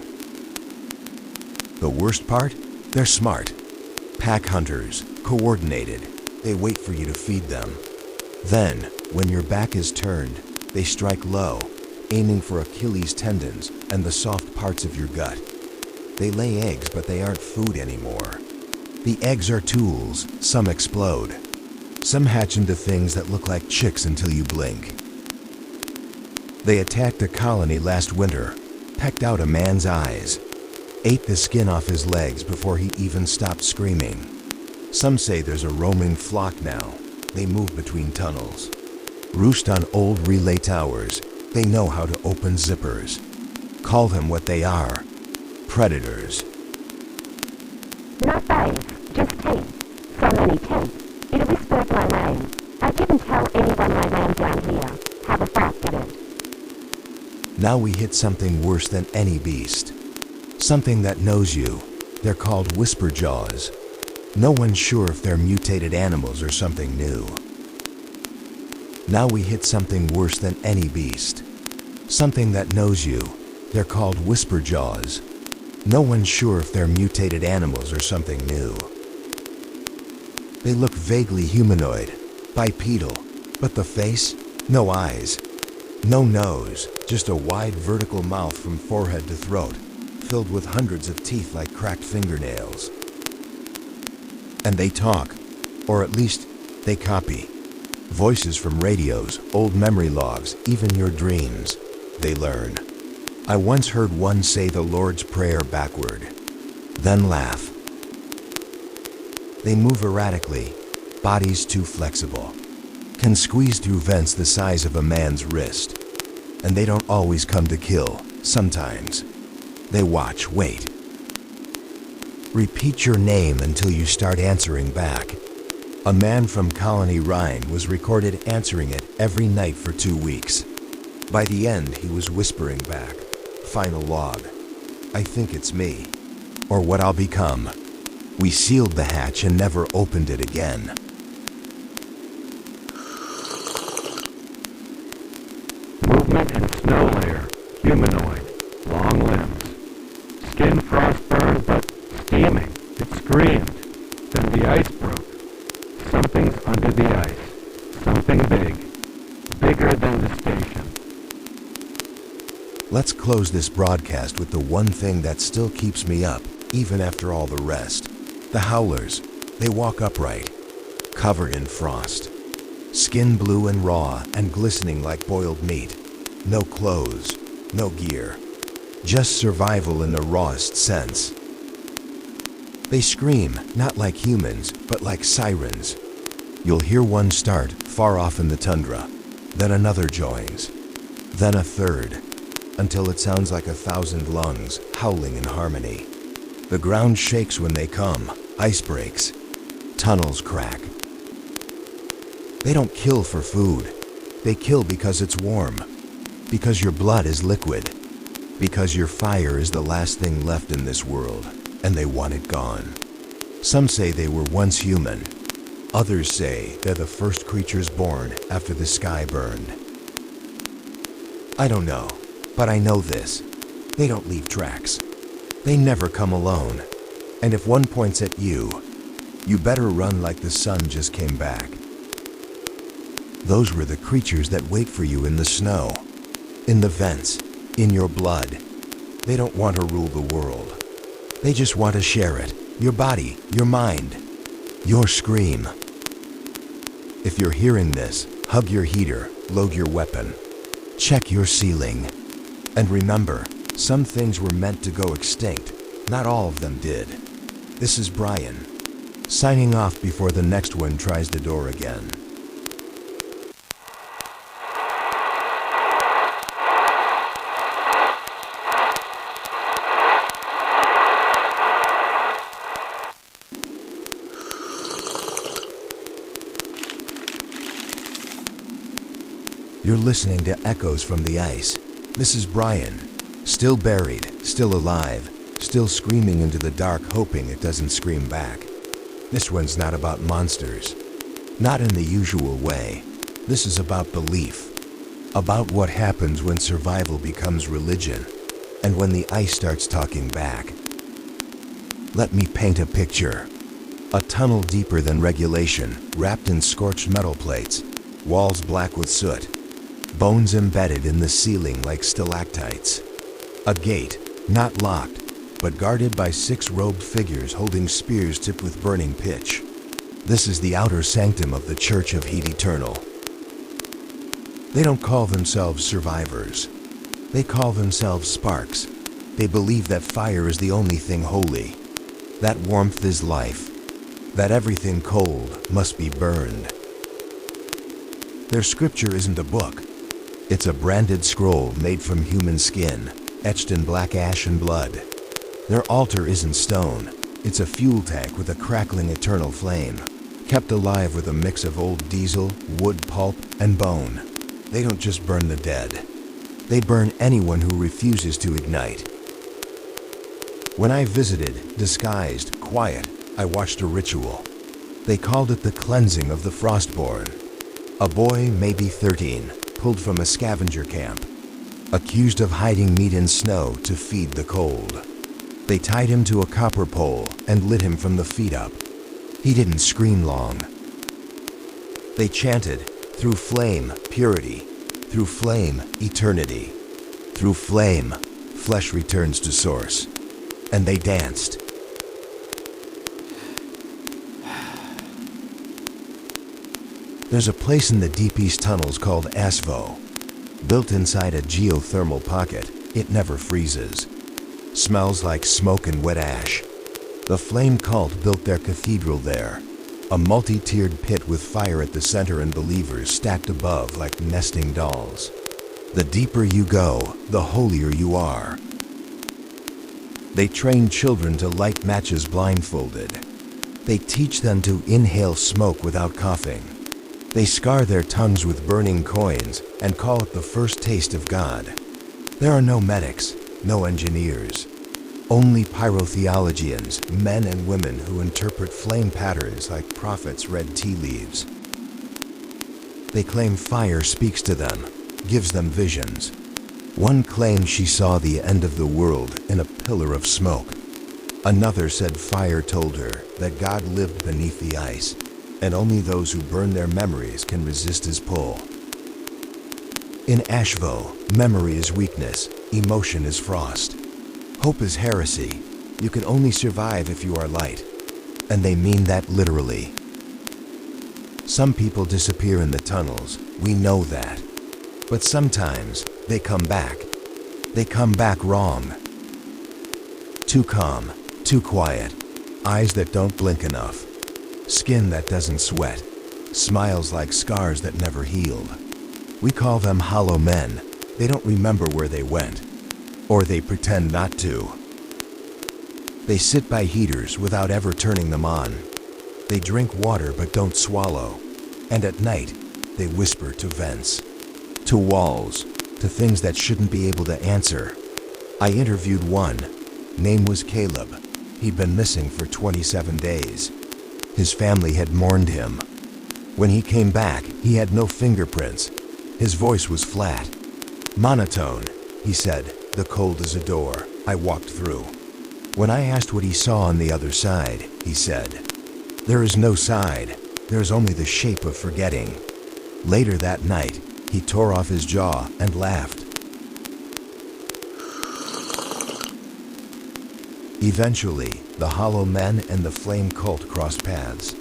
S1: The worst part? They're smart. Pack hunters, coordinated. They wait for you to feed them. Then, when your back is turned, they strike low, aiming for Achilles tendons and the soft parts of your gut. They lay eggs, but they aren't food anymore. The eggs are tools, some explode. Some hatch into things that look like chicks until you blink. They attacked a colony last winter, pecked out a man's eyes, ate the skin off his legs before he even stopped screaming. Some say there's a roaming flock now. They move between tunnels. Roost on old relay towers. They know how to open zippers. Call them what they are. Predators.
S3: Not babes, just teeth. So many teeth. It whispered my name. I didn't tell anyone my name down here. Have a fact at it.
S1: Now we hit something worse than any beast. Something that knows you. They're called whisper jaws. No one's sure if they're mutated animals or something new. Now we hit something worse than any beast. Something that knows you. They're called whisper jaws. No one's sure if they're mutated animals or something new. They look vaguely humanoid, bipedal, but the face? No eyes. No nose, just a wide vertical mouth from forehead to throat, filled with hundreds of teeth like cracked fingernails. And they talk, or at least they copy. Voices from radios, old memory logs, even your dreams. They learn. I once heard one say the Lord's Prayer backward, then laugh. They move erratically, bodies too flexible, can squeeze through vents the size of a man's wrist. And they don't always come to kill, sometimes. They watch, wait. Repeat your name until you start answering back. A man from Colony Rhine was recorded answering it every night for 2 weeks. By the end, he was whispering back, "Final log. I think it's me, or what I'll become." We sealed the hatch and never opened it again.
S2: Movement in snow layer, humanoid, long limbs. Skin frost burned but steaming. It screamed. Then the ice broke. Something's under the ice. Something big. Bigger than the station.
S1: Let's close this broadcast with the one thing that still keeps me up, even after all the rest. The howlers. They walk upright, covered in frost. Skin blue and raw and glistening like boiled meat. No clothes, no gear. Just survival in the rawest sense. They scream, not like humans, but like sirens. You'll hear one start far off in the tundra, then another joins, then a third, until it sounds like 1,000 lungs howling in harmony. The ground shakes when they come, ice breaks, tunnels crack. They don't kill for food. They kill because it's warm, because your blood is liquid, because your fire is the last thing left in this world, and they want it gone. Some say they were once human. Others say they're the first creatures born after the sky burned. I don't know, but I know this. They don't leave tracks. They never come alone. And if one points at you, you better run like the sun just came back. Those were the creatures that wait for you in the snow, in the vents, in your blood. They don't want to rule the world. They just want to share it, your body, your mind, your scream. If you're hearing this, hug your heater, load your weapon, check your ceiling. And remember, some things were meant to go extinct. Not all of them did. This is Brian, signing off before the next one tries the door again. You're listening to Echoes from the Ice. This is Brian, still buried, still alive, still screaming into the dark, hoping it doesn't scream back. This one's not about monsters. Not in the usual way. This is about belief. About what happens when survival becomes religion, and when the ice starts talking back. Let me paint a picture. A tunnel deeper than regulation, wrapped in scorched metal plates, walls black with soot, bones embedded in the ceiling like stalactites. A gate, not locked, but guarded by 6 robed figures holding spears tipped with burning pitch. This is the outer sanctum of the Church of Heat Eternal. They don't call themselves survivors. They call themselves sparks. They believe that fire is the only thing holy, that warmth is life, that everything cold must be burned. Their scripture isn't a book. It's a branded scroll made from human skin, etched in black ash and blood. Their altar isn't stone. It's a fuel tank with a crackling eternal flame, kept alive with a mix of old diesel, wood pulp, and bone. They don't just burn the dead. They burn anyone who refuses to ignite. When I visited, disguised, quiet, I watched a ritual. They called it the cleansing of the Frostborn. A boy, maybe 13, pulled from a scavenger camp, accused of hiding meat in snow to feed the cold. They tied him to a copper pole and lit him from the feet up. He didn't scream long. They chanted, "Through flame, purity. Through flame, eternity. Through flame, flesh returns to source." And they danced. There's a place in the deep east tunnels called Asvo. Built inside a geothermal pocket, it never freezes. Smells like smoke and wet ash. The flame cult built their cathedral there. A multi-tiered pit with fire at the center and believers stacked above like nesting dolls. The deeper you go, the holier you are. They train children to light matches blindfolded. They teach them to inhale smoke without coughing. They scar their tongues with burning coins and call it the first taste of God. There are no medics, no engineers, only pyrotheologians, men and women who interpret flame patterns like prophets read tea leaves. They claim fire speaks to them, gives them visions. One claimed she saw the end of the world in a pillar of smoke. Another said fire told her that God lived beneath the ice, and only those who burn their memories can resist his pull. In Ashvo, memory is weakness, emotion is frost. Hope is heresy. You can only survive if you are light. And they mean that literally. Some people disappear in the tunnels, we know that. But sometimes, they come back. They come back wrong. Too calm, too quiet, eyes that don't blink enough, skin that doesn't sweat, smiles like scars that never healed. We call them hollow men. They don't remember where they went, or they pretend not to. They sit by heaters without ever turning them on. They drink water but don't swallow, and at night, they whisper to vents, to walls, to things that shouldn't be able to answer. I interviewed one. Name was Caleb. He'd been missing for 27 days. His family had mourned him. When he came back, he had no fingerprints. His voice was flat. Monotone. He said, "The cold is a door. I walked through." When I asked what he saw on the other side, he said, "There is no side. There's only the shape of forgetting." Later that night, he tore off his jaw and laughed. Eventually, the hollow men and the flame cult crossed paths.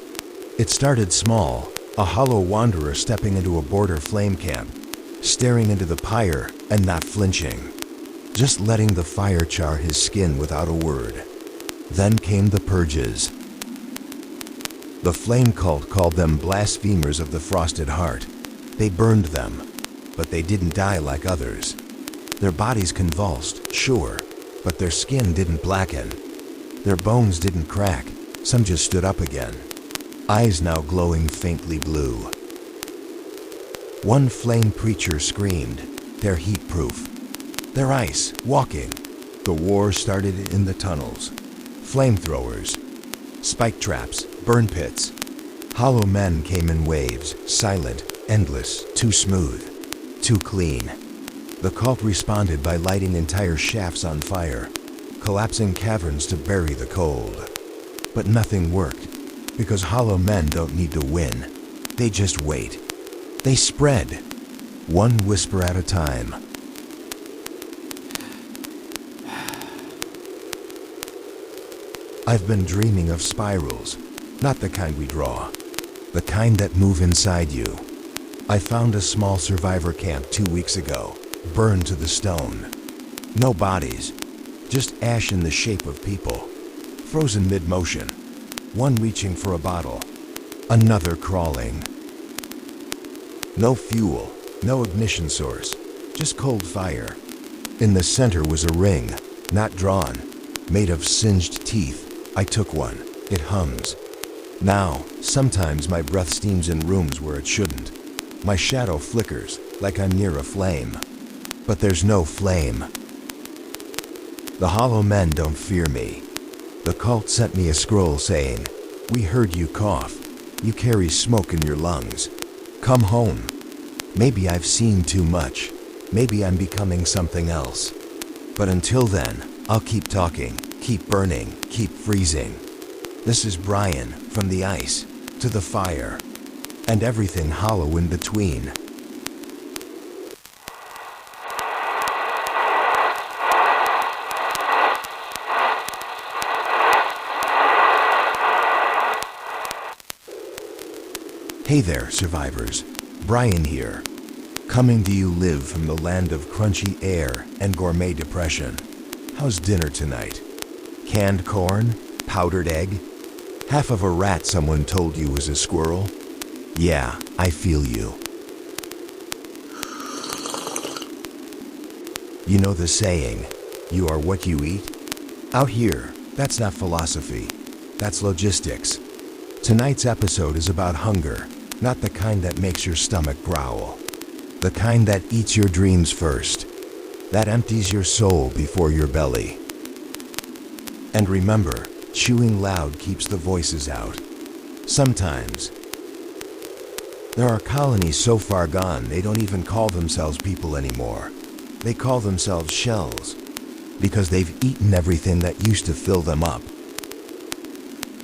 S1: It started small, a hollow wanderer stepping into a border flame camp, staring into the pyre and not flinching, just letting the fire char his skin without a word. Then came the purges. The flame cult called them blasphemers of the frosted heart. They burned them, but they didn't die like others. Their bodies convulsed, sure, but their skin didn't blacken. Their bones didn't crack, some just stood up again, eyes now glowing faintly blue. One flame preacher screamed, "They're heat-proof. They're ice, walking." The war started in the tunnels. Flamethrowers, spike traps, burn pits. Hollow men came in waves, silent, endless, too smooth, too clean. The cult responded by lighting entire shafts on fire, collapsing caverns to bury the cold. But nothing worked, because hollow men don't need to win. They just wait. They spread, one whisper at a time. I've been dreaming of spirals, not the kind we draw, the kind that move inside you. I found a small survivor camp 2 weeks ago, burned to the stone. No bodies, just ash in the shape of people, frozen mid-motion, one reaching for a bottle, another crawling. No fuel, no ignition source, just cold fire. In the center was a ring, not drawn, made of singed teeth. I took one. It hums. Now, sometimes my breath steams in rooms where it shouldn't. My shadow flickers, like I'm near a flame. But there's no flame. The hollow men don't fear me. The cult sent me a scroll saying, "We heard you cough. You carry smoke in your lungs. Come home." Maybe I've seen too much. Maybe I'm becoming something else. But until then, I'll keep talking, keep burning, keep freezing. This is Brian, from the ice to the fire, and everything hollow in between. Hey there, survivors. Brian here, coming to you live from the land of crunchy air and gourmet depression. How's dinner tonight? Canned corn? Powdered egg? Half of a rat someone told you was a squirrel? Yeah, I feel you. You know the saying, you are what you eat? Out here, that's not philosophy. That's logistics. Tonight's episode is about hunger, not the kind that makes your stomach growl. The kind that eats your dreams first, that empties your soul before your belly. And remember, chewing loud keeps the voices out. Sometimes. There are colonies so far gone they don't even call themselves people anymore. They call themselves shells, because they've eaten everything that used to fill them up.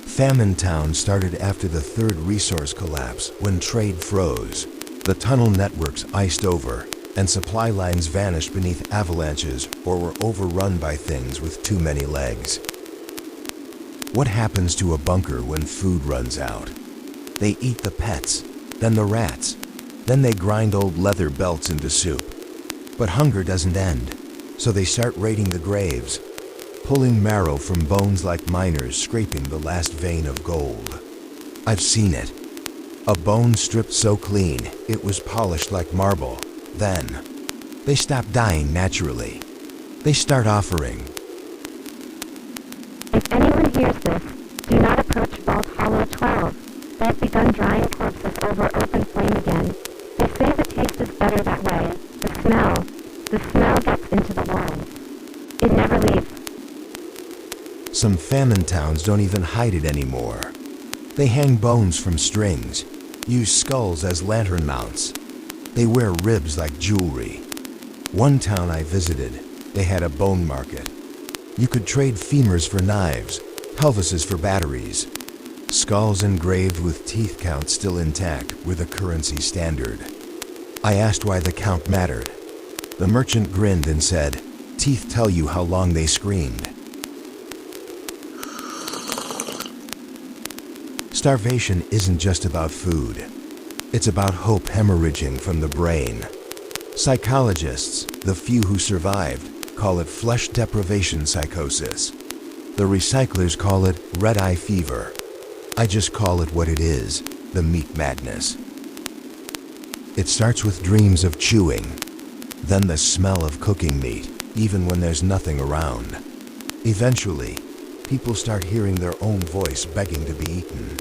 S1: Famine Town started after the third resource collapse when trade froze. The tunnel networks iced over, and supply lines vanished beneath avalanches or were overrun by things with too many legs. What happens to a bunker when food runs out? They eat the pets, then the rats, then they grind old leather belts into soup. But hunger doesn't end, so they start raiding the graves, pulling marrow from bones like miners scraping the last vein of gold. I've seen it. A bone stripped so clean, it was polished like marble. Then, they stop dying naturally. They start offering.
S3: If anyone hears this, do not approach Vault Hollow 12. They have begun drying corpses over open flame again. They say the taste is better that way. The smell gets into the walls. It never leaves.
S1: Some famine towns don't even hide it anymore. They hang bones from strings, use skulls as lantern mounts. They wear ribs like jewelry. One town I visited, they had a bone market. You could trade femurs for knives, pelvises for batteries. Skulls engraved with teeth counts still intact were the currency standard. I asked why the count mattered. The merchant grinned and said, "Teeth tell you how long they screamed." Starvation isn't just about food. It's about hope hemorrhaging from the brain. Psychologists, the few who survived, call it flesh deprivation psychosis. The recyclers call it red-eye fever. I just call it what it is, the meat madness. It starts with dreams of chewing, then the smell of cooking meat, even when there's nothing around. Eventually, people start hearing their own voice begging to be eaten.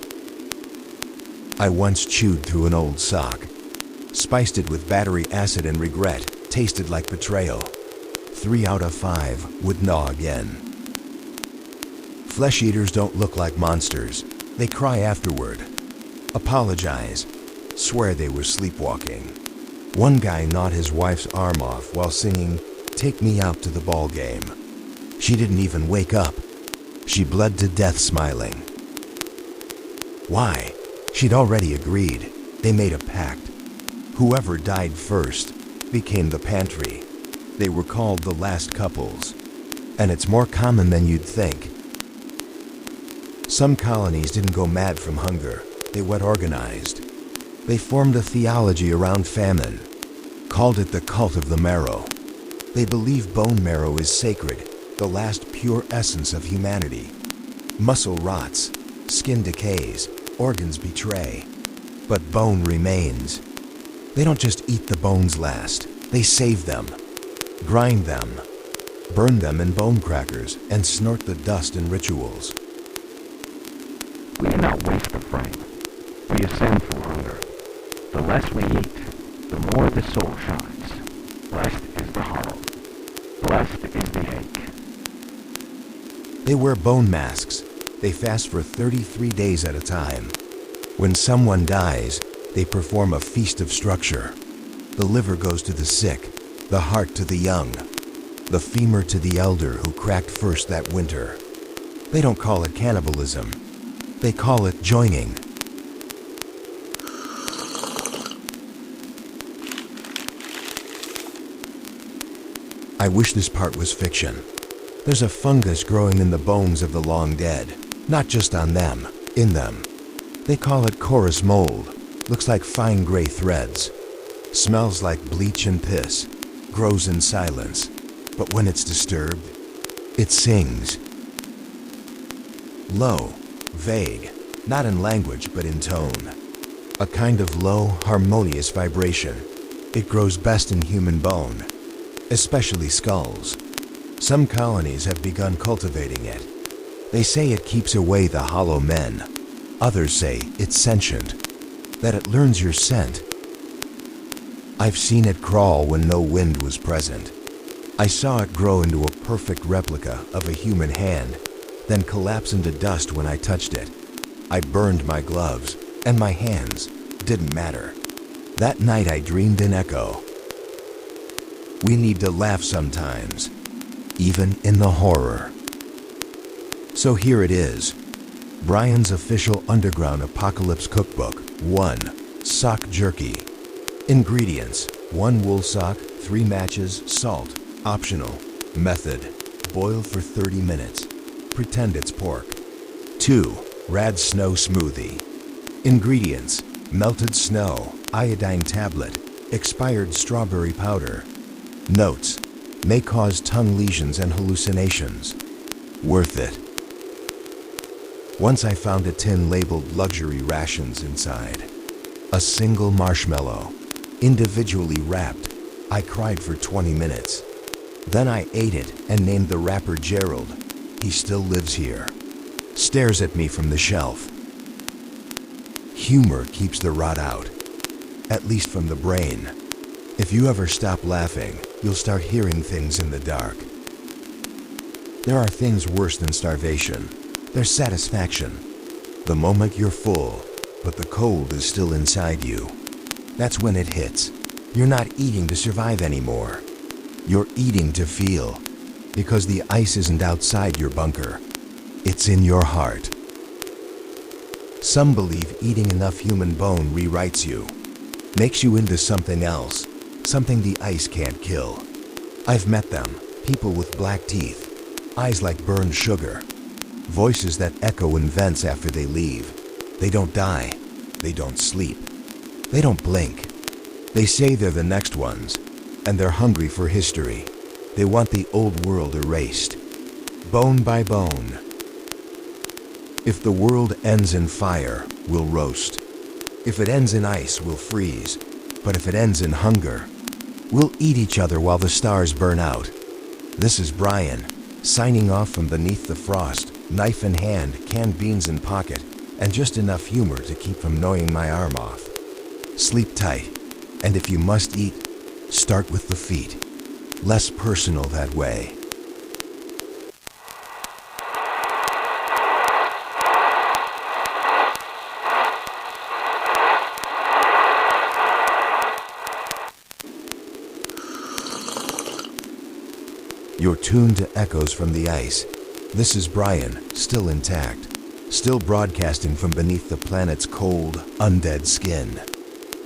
S1: I once chewed through an old sock, spiced it with battery acid and regret, tasted like betrayal. 3 out of 5 would gnaw again. Flesh eaters don't look like monsters. They cry afterward, apologize, swear they were sleepwalking. One guy gnawed his wife's arm off while singing, "Take Me Out to the Ball Game." She didn't even wake up. She bled to death smiling. Why? She'd already agreed. They made a pact. Whoever died first became the pantry. They were called the last couples. And it's more common than you'd think. Some colonies didn't go mad from hunger. They went organized. They formed a theology around famine, called it the cult of the marrow. They believe bone marrow is sacred, the last pure essence of humanity. Muscle rots, skin decays, organs betray, but bone remains. They don't just eat the bones last, they save them, grind them, burn them in bone crackers, and snort the dust in rituals.
S2: We do not waste the frame. We ascend through hunger. The less we eat, the more the soul shines. Blessed is the hollow. Blessed is the ache.
S1: They wear bone masks. They fast for 33 days at a time. When someone dies, they perform a feast of structure. The liver goes to the sick, the heart to the young, the femur to the elder who cracked first that winter. They don't call it cannibalism. They call it joining. I wish this part was fiction. There's a fungus growing in the bones of the long dead. Not just on them, in them. They call it chorus mold. Looks like fine gray threads. Smells like bleach and piss. Grows in silence. But when it's disturbed, it sings. Low, vague, not in language but in tone. A kind of low, harmonious vibration. It grows best in human bone, especially skulls. Some colonies have begun cultivating it. They say it keeps away the hollow men. Others say it's sentient, that it learns your scent. I've seen it crawl when no wind was present. I saw it grow into a perfect replica of a human hand, then collapse into dust when I touched it. I burned my gloves, and my hands didn't matter. That night I dreamed in echo. We need to laugh sometimes, even in the horror. So here it is, Brian's official underground apocalypse cookbook. 1. Sock jerky. Ingredients: 1 wool sock, 3 matches, salt, optional. Method: boil for 30 minutes. Pretend it's pork. 2. Rad snow smoothie. Ingredients: melted snow, iodine tablet, expired strawberry powder. Notes: may cause tongue lesions and hallucinations. Worth it. Once I found a tin labeled luxury rations inside. A single marshmallow, individually wrapped. I cried for 20 minutes. Then I ate it and named the wrapper Gerald. He still lives here. Stares at me from the shelf. Humor keeps the rot out, at least from the brain. If you ever stop laughing, you'll start hearing things in the dark. There are things worse than starvation. There's satisfaction. The moment you're full, but the cold is still inside you. That's when it hits. You're not eating to survive anymore. You're eating to feel, because the ice isn't outside your bunker. It's in your heart. Some believe eating enough human bone rewrites you, makes you into something else, something the ice can't kill. I've met them, people with black teeth, eyes like burned sugar, voices that echo in vents after they leave. They don't die, they don't sleep, they don't blink. They say they're the next ones, and they're hungry for history. They want the old world erased, bone by bone. If the world ends in fire, we'll roast. If it ends in ice, we'll freeze. But if it ends in hunger, we'll eat each other while the stars burn out. This is Brian, signing off from beneath the frost, knife in hand, canned beans in pocket, and just enough humor to keep from gnawing my arm off. Sleep tight, and if you must eat, start with the feet. Less personal that way. You're tuned to echoes from the ice. This is Brian, still intact, still broadcasting from beneath the planet's cold, undead skin.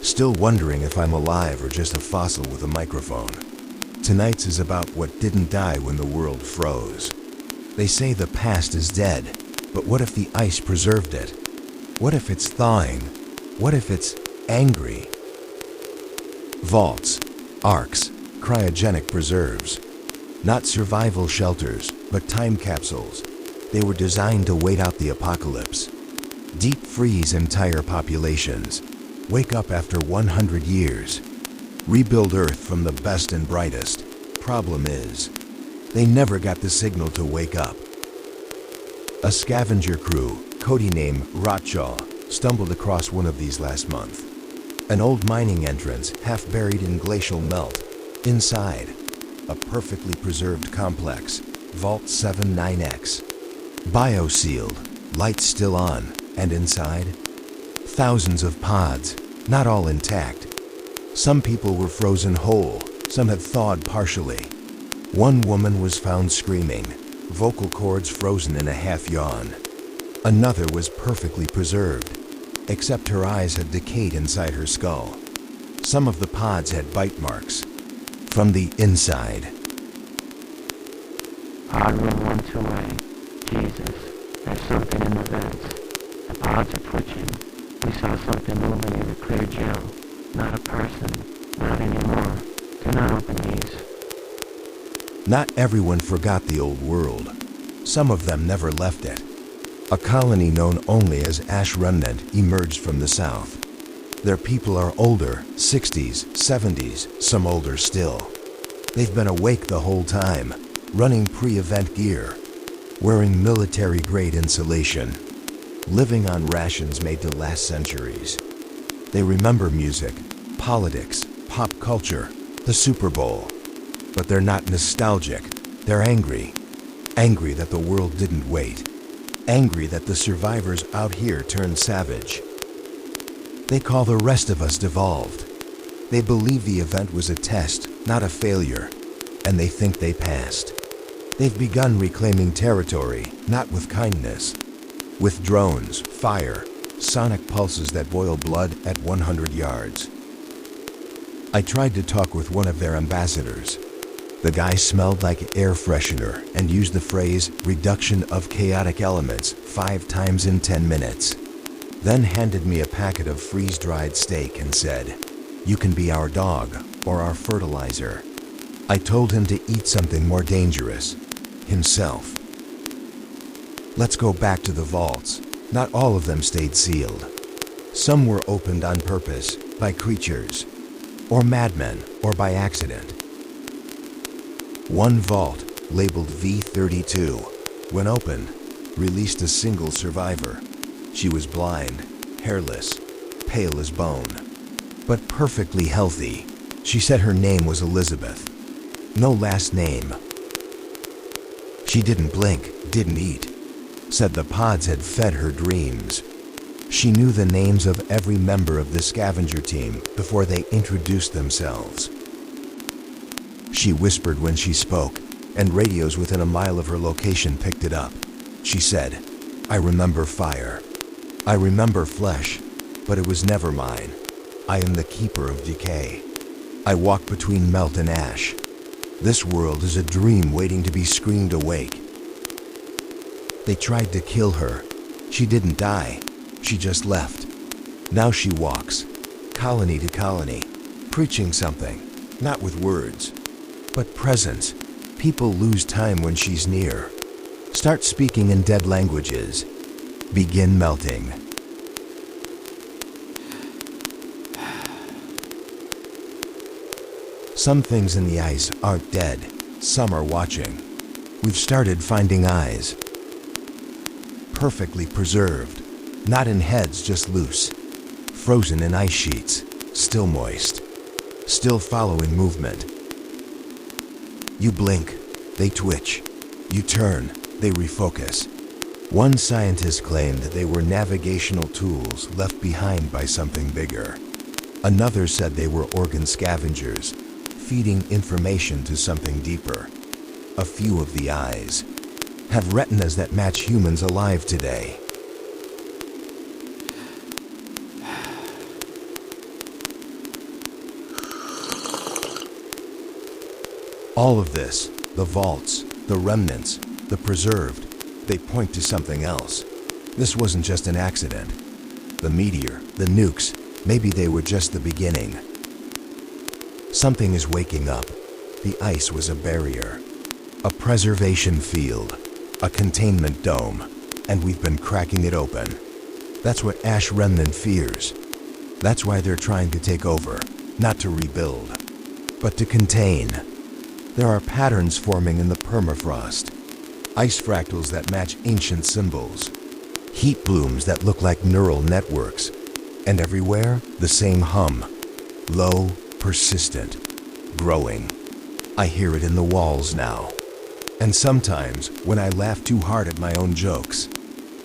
S1: Still wondering if I'm alive or just a fossil with a microphone. Tonight's is about what didn't die when the world froze. They say the past is dead, but what if the ice preserved it? What if it's thawing? What if it's angry? Vaults, arks, cryogenic preserves. Not survival shelters, but time capsules. They were designed to wait out the apocalypse. Deep freeze entire populations. Wake up after 100 years. Rebuild Earth from the best and brightest. Problem is, they never got the signal to wake up. A scavenger crew, codename Rotjaw, stumbled across one of these last month. An old mining entrance, half buried in glacial melt. Inside, a perfectly preserved complex, Vault 79X. Bio-sealed, lights still on, and inside, thousands of pods, not all intact. Some people were frozen whole, some had thawed partially. One woman was found screaming, vocal cords frozen in a half yawn. Another was perfectly preserved, except her eyes had decayed inside her skull. Some of the pods had bite marks from the inside.
S5: Pod room 128. Jesus, there's something in the vents. The pods are twitching. We saw something moving in the clear gel. Not a person. Not anymore. Do not open these.
S1: Not everyone forgot the old world. Some of them never left it. A colony known only as Ash Remnant emerged from the south. Their people are older, 60s, 70s, some older still. They've been awake the whole time, running pre-event gear, wearing military-grade insulation. living on rations made to last centuries. They remember music, politics, pop culture, the Super Bowl. But they're not nostalgic. They're angry. Angry that the world didn't wait. Angry that the survivors out here turned savage. They call the rest of us devolved. They believe the event was a test, not a failure, and they think they passed. They've begun reclaiming territory, not with kindness, with drones, fire, sonic pulses that boil blood at 100 yards. I tried to talk with one of their ambassadors. The guy smelled like air freshener and used the phrase reduction of chaotic elements 5 times in 10 minutes. Then handed me a packet of freeze-dried steak and said, "You can be our dog or our fertilizer." I told him to eat something more dangerous, himself. Let's go back to the vaults. Not all of them stayed sealed. Some were opened on purpose by creatures, or madmen, or by accident. One vault, labeled V32, when opened, released a single survivor. She was blind, hairless, pale as bone, but perfectly healthy. She said her name was Elizabeth. No last name. She didn't blink, didn't eat. Said the pods had fed her dreams. She knew the names of every member of the scavenger team before they introduced themselves. She whispered when she spoke, and radios within a mile of her location picked it up. She said, "I remember fire. I remember flesh, but it was never mine. I am the keeper of decay. I walk between melt and ash. This world is a dream waiting to be screamed awake." They tried to kill her. She didn't die. She just left. Now she walks, colony to colony, preaching something, not with words, but presence. People lose time when she's near. Start speaking in dead languages. Begin melting. Some things in the ice aren't dead. Some are watching. We've started finding eyes. Perfectly preserved. Not in heads, just loose. Frozen in ice sheets. Still moist. Still following movement. You blink, they twitch. You turn, they refocus. One scientist claimed they were navigational tools left behind by something bigger. Another said they were organ scavengers, feeding information to something deeper. A few of the eyes have retinas that match humans alive today. All of this, the vaults, the remnants, the preserved, they point to something else. This wasn't just an accident. The meteor, the nukes, maybe they were just the beginning. Something is waking up. The ice was a barrier, a preservation field, a containment dome, and we've been cracking it open. That's what Ash Remnant fears. That's why they're trying to take over, not to rebuild, but to contain. There are patterns forming in the permafrost, ice fractals that match ancient symbols, heat blooms that look like neural networks, and everywhere, the same hum. Low, persistent, growing. I hear it in the walls now. And sometimes, when I laugh too hard at my own jokes,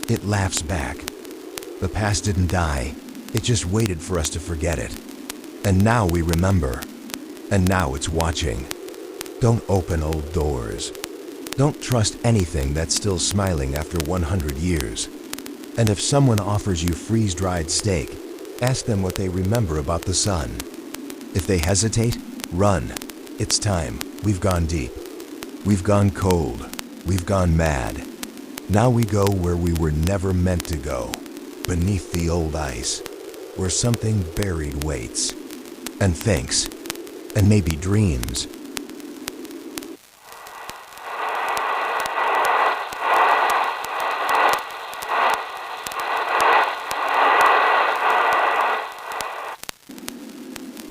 S1: it laughs back. The past didn't die, it just waited for us to forget it. And now we remember. And now it's watching. Don't open old doors. Don't trust anything that's still smiling after 100 years. And if someone offers you freeze-dried steak, ask them what they remember about the sun. If they hesitate, run. It's time. We've gone deep. We've gone cold. We've gone mad. Now we go where we were never meant to go. Beneath the old ice. Where something buried waits. And thinks. And maybe dreams.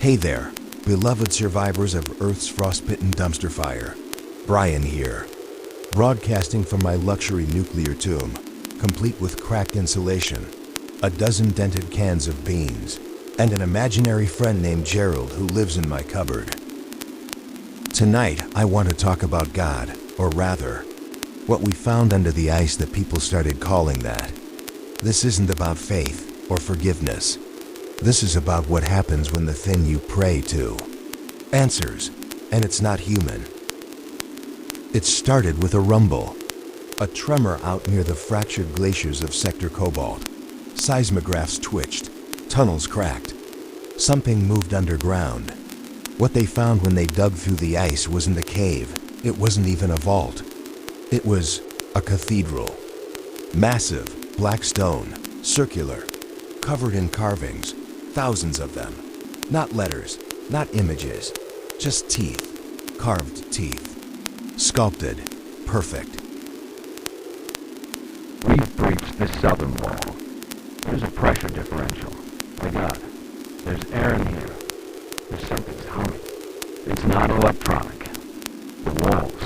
S1: Hey there, beloved survivors of Earth's frostbitten dumpster fire. Brian here, broadcasting from my luxury nuclear tomb, complete with cracked insulation, a dozen dented cans of beans, and an imaginary friend named Gerald who lives in my cupboard. Tonight, I want to talk about God, or rather, what we found under the ice that people started calling that. This isn't about faith or forgiveness. This is about what happens when the thing you pray to answers, and it's not human. It started with a rumble, a tremor out near the fractured glaciers of Sector Cobalt. Seismographs twitched, tunnels cracked. Something moved underground. What they found when they dug through the ice wasn't a cave. It wasn't even a vault. It was a cathedral. Massive, black stone, circular, covered in carvings, thousands of them. Not letters, not images, just teeth, carved teeth. Sculpted, perfect.
S5: We've breached the southern wall. There's a pressure differential. My God, there's air in here. There's something's humming. It's not electronic. The walls,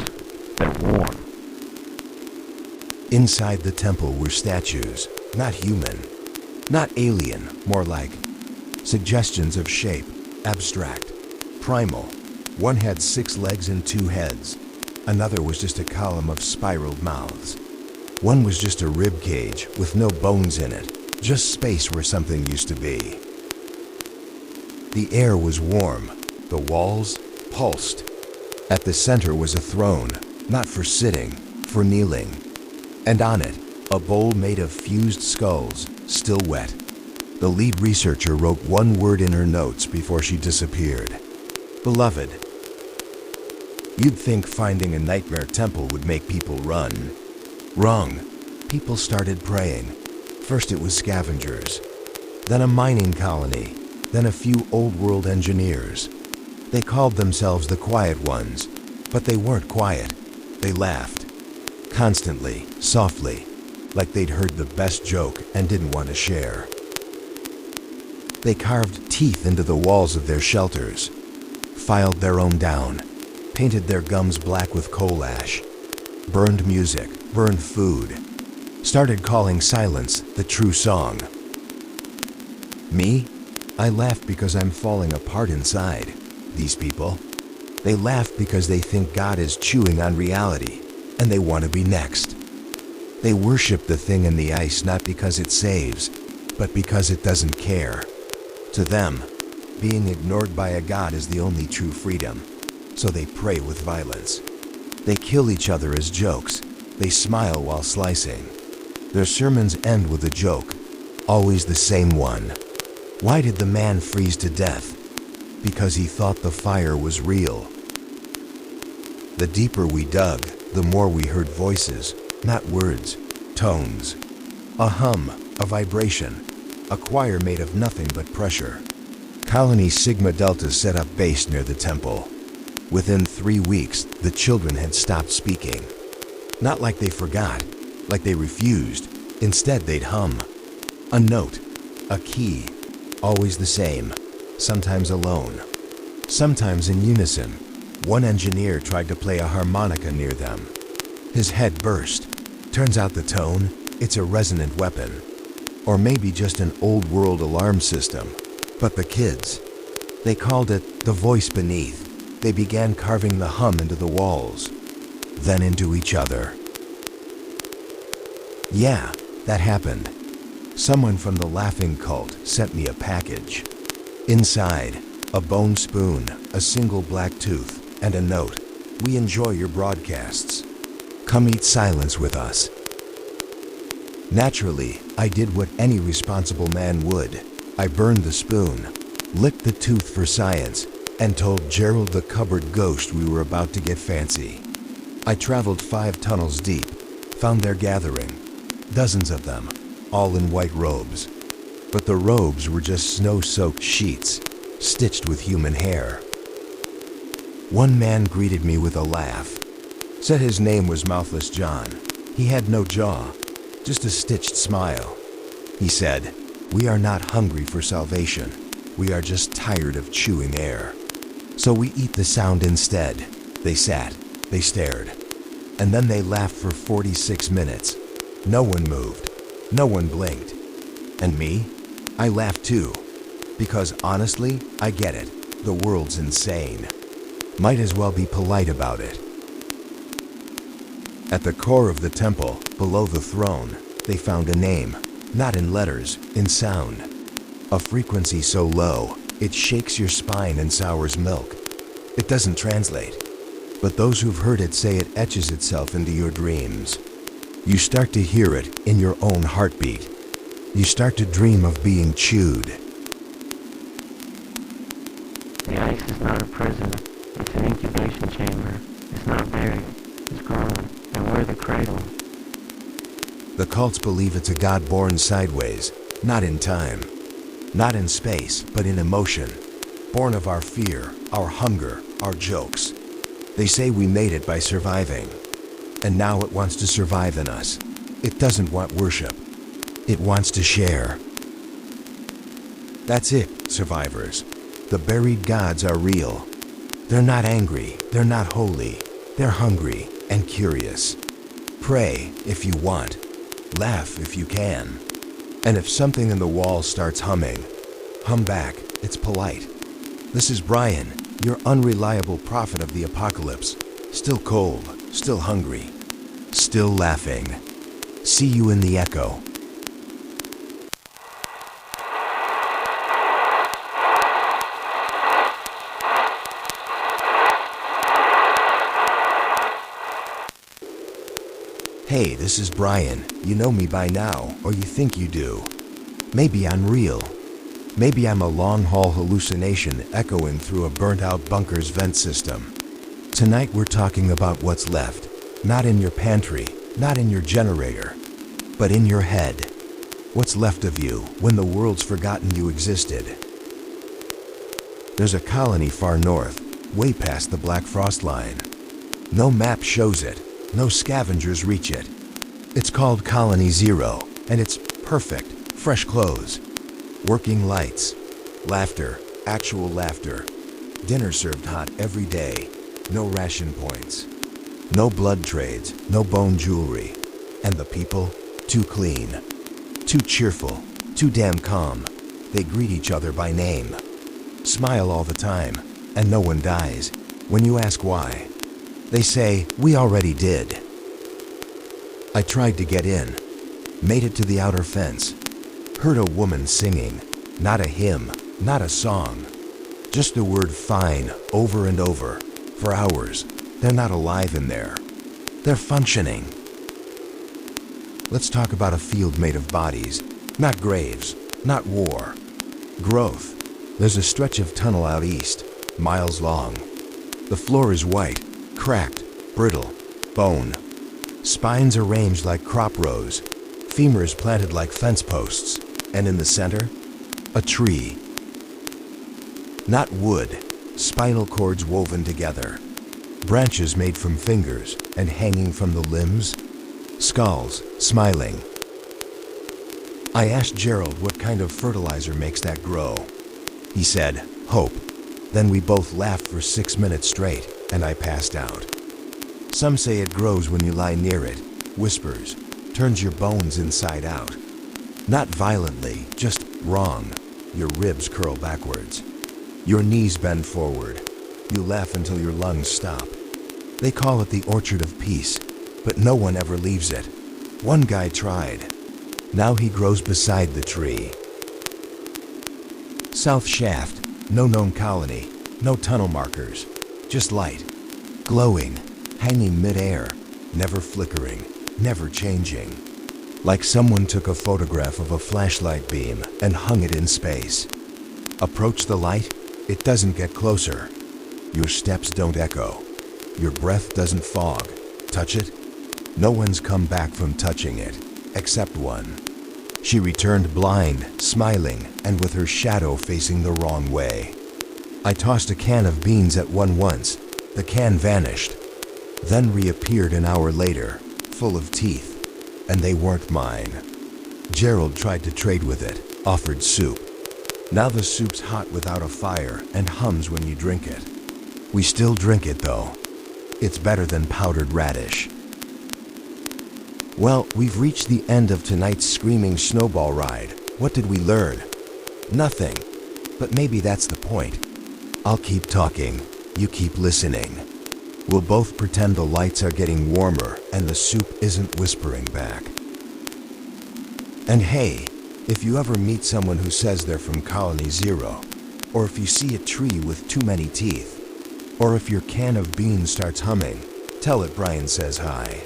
S5: they're warm.
S1: Inside the temple were statues, not human, not alien, more like suggestions of shape, abstract, primal. One had 6 legs and 2 heads. Another was just a column of spiraled mouths. One was just a rib cage with no bones in it, just space where something used to be. The air was warm, the walls pulsed. At the center was a throne, not for sitting, for kneeling. And on it, a bowl made of fused skulls, still wet. The lead researcher wrote one word in her notes before she disappeared. Beloved. You'd think finding a nightmare temple would make people run. Wrong. People started praying. First it was scavengers, then a mining colony, then a few old-world engineers. They called themselves the Quiet Ones, but they weren't quiet. They laughed. Constantly, softly, like they'd heard the best joke and didn't want to share. They carved teeth into the walls of their shelters, filed their own down, painted their gums black with coal ash, burned music, burned food, started calling silence the true song. Me? I laugh because I'm falling apart inside. These people, they laugh because they think God is chewing on reality, and they want to be next. They worship the thing in the ice not because it saves, but because it doesn't care. To them, being ignored by a God is the only true freedom, so they pray with violence. They kill each other as jokes. They smile while slicing. Their sermons end with a joke, always the same one. Why did the man freeze to death? Because he thought the fire was real. The deeper we dug, the more we heard voices, not words, tones. A hum, a vibration, a choir made of nothing but pressure. Colony Sigma Delta set up base near the temple. Within 3 weeks, the children had stopped speaking. Not like they forgot, like they refused. Instead, they'd hum. A note, a key, always the same, sometimes alone, sometimes in unison. One engineer tried to play a harmonica near them. His head burst. Turns out the tone, it's a resonant weapon. Or maybe just an old-world alarm system. But the kids, they called it the voice beneath. They began carving the hum into the walls, then into each other. Yeah, that happened. Someone from the laughing cult sent me a package. Inside, a bone spoon, a single black tooth, and a note. We enjoy your broadcasts. Come eat silence with us. Naturally, I did what any responsible man would. I burned the spoon, licked the tooth for science, and told Gerald the cupboard ghost we were about to get fancy. I traveled 5 tunnels deep, found their gathering, dozens of them, all in white robes. But the robes were just snow-soaked sheets, stitched with human hair. One man greeted me with a laugh, said his name was Mouthless John. He had no jaw, just a stitched smile. He said, "We are not hungry for salvation. We are just tired of chewing air. So we eat the sound instead." They sat, they stared, and then they laughed for 46 minutes. No one moved, No one blinked. And me? I laughed too. Because honestly, I get it. The world's insane. Might as well be polite about it. At the core of the temple, below the throne, they found a name. Not in letters, in sound. A frequency so low, it shakes your spine and sours milk. It doesn't translate. But those who've heard it say it etches itself into your dreams. You start to hear it in your own heartbeat. You start to dream of being chewed.
S5: The ice is not a prison. It's an incubation chamber. It's not buried. It's growing. And we're the cradle.
S1: The cults believe it's a god born sideways, not in time. Not in space, but in emotion. Born of our fear, our hunger, our jokes. They say we made it by surviving. And now it wants to survive in us. It doesn't want worship. It wants to share. That's it, survivors. The buried gods are real. They're not angry, they're not holy. They're hungry and curious. Pray if you want. Laugh if you can. And if something in the wall starts humming, hum back, it's polite. This is Brian, your unreliable prophet of the apocalypse. Still cold, still hungry, still laughing. See you in the echo. Hey, this is Brian. You know me by now, or you think you do. Maybe I'm real. Maybe I'm a long-haul hallucination echoing through a burnt-out bunker's vent system. Tonight we're talking about what's left. Not in your pantry, not in your generator, but in your head. What's left of you when the world's forgotten you existed. There's a colony far north, way past the Black Frost line. No map shows it. No scavengers reach it. It's called Colony Zero, and it's perfect. Fresh clothes, working lights, laughter, actual laughter. Dinner served hot every day. No ration points. No blood trades, no bone jewelry. And the people, too clean. Too cheerful, too damn calm. They greet each other by name. Smile all the time, and no one dies. When you ask why, they say, we already did. I tried to get in, made it to the outer fence, heard a woman singing, not a hymn, not a song, just the word fine over and over, for hours. They're not alive in there. They're functioning. Let's talk about a field made of bodies, not graves, not war. Growth. There's a stretch of tunnel out east, miles long. The floor is white. Cracked, brittle, bone. Spines arranged like crop rows, femurs planted like fence posts, and in the center, a tree. Not wood, spinal cords woven together, branches made from fingers and hanging from the limbs, skulls smiling. I asked Gerald what kind of fertilizer makes that grow. He said, hope. Then we both laughed for 6 minutes straight. And I passed out. Some say it grows when you lie near it, whispers, turns your bones inside out. Not violently, just wrong. Your ribs curl backwards. Your knees bend forward. You laugh until your lungs stop. They call it the Orchard of Peace, but no one ever leaves it. One guy tried. Now he grows beside the tree. South Shaft, no known colony, no tunnel markers. Just light, glowing, hanging mid-air, never flickering, never changing. Like someone took a photograph of a flashlight beam and hung it in space. Approach the light, it doesn't get closer. Your steps don't echo. Your breath doesn't fog. Touch it? No one's come back from touching it, except one. She returned blind, smiling, and with her shadow facing the wrong way. I tossed a can of beans at one once. The can vanished, then reappeared an hour later, full of teeth, and they weren't mine. Gerald tried to trade with it, offered soup. Now the soup's hot without a fire and hums when you drink it. We still drink it though. It's better than powdered radish. Well, we've reached the end of tonight's screaming snowball ride. What did we learn? Nothing. But maybe that's the point. I'll keep talking. You keep listening. We'll both pretend the lights are getting warmer and the soup isn't whispering back. And hey, if you ever meet someone who says they're from Colony Zero, or if you see a tree with too many teeth, or if your can of beans starts humming, tell it Brian says hi.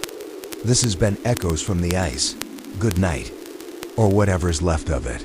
S1: This has been Echoes from the Ice. Good night, or whatever's left of it.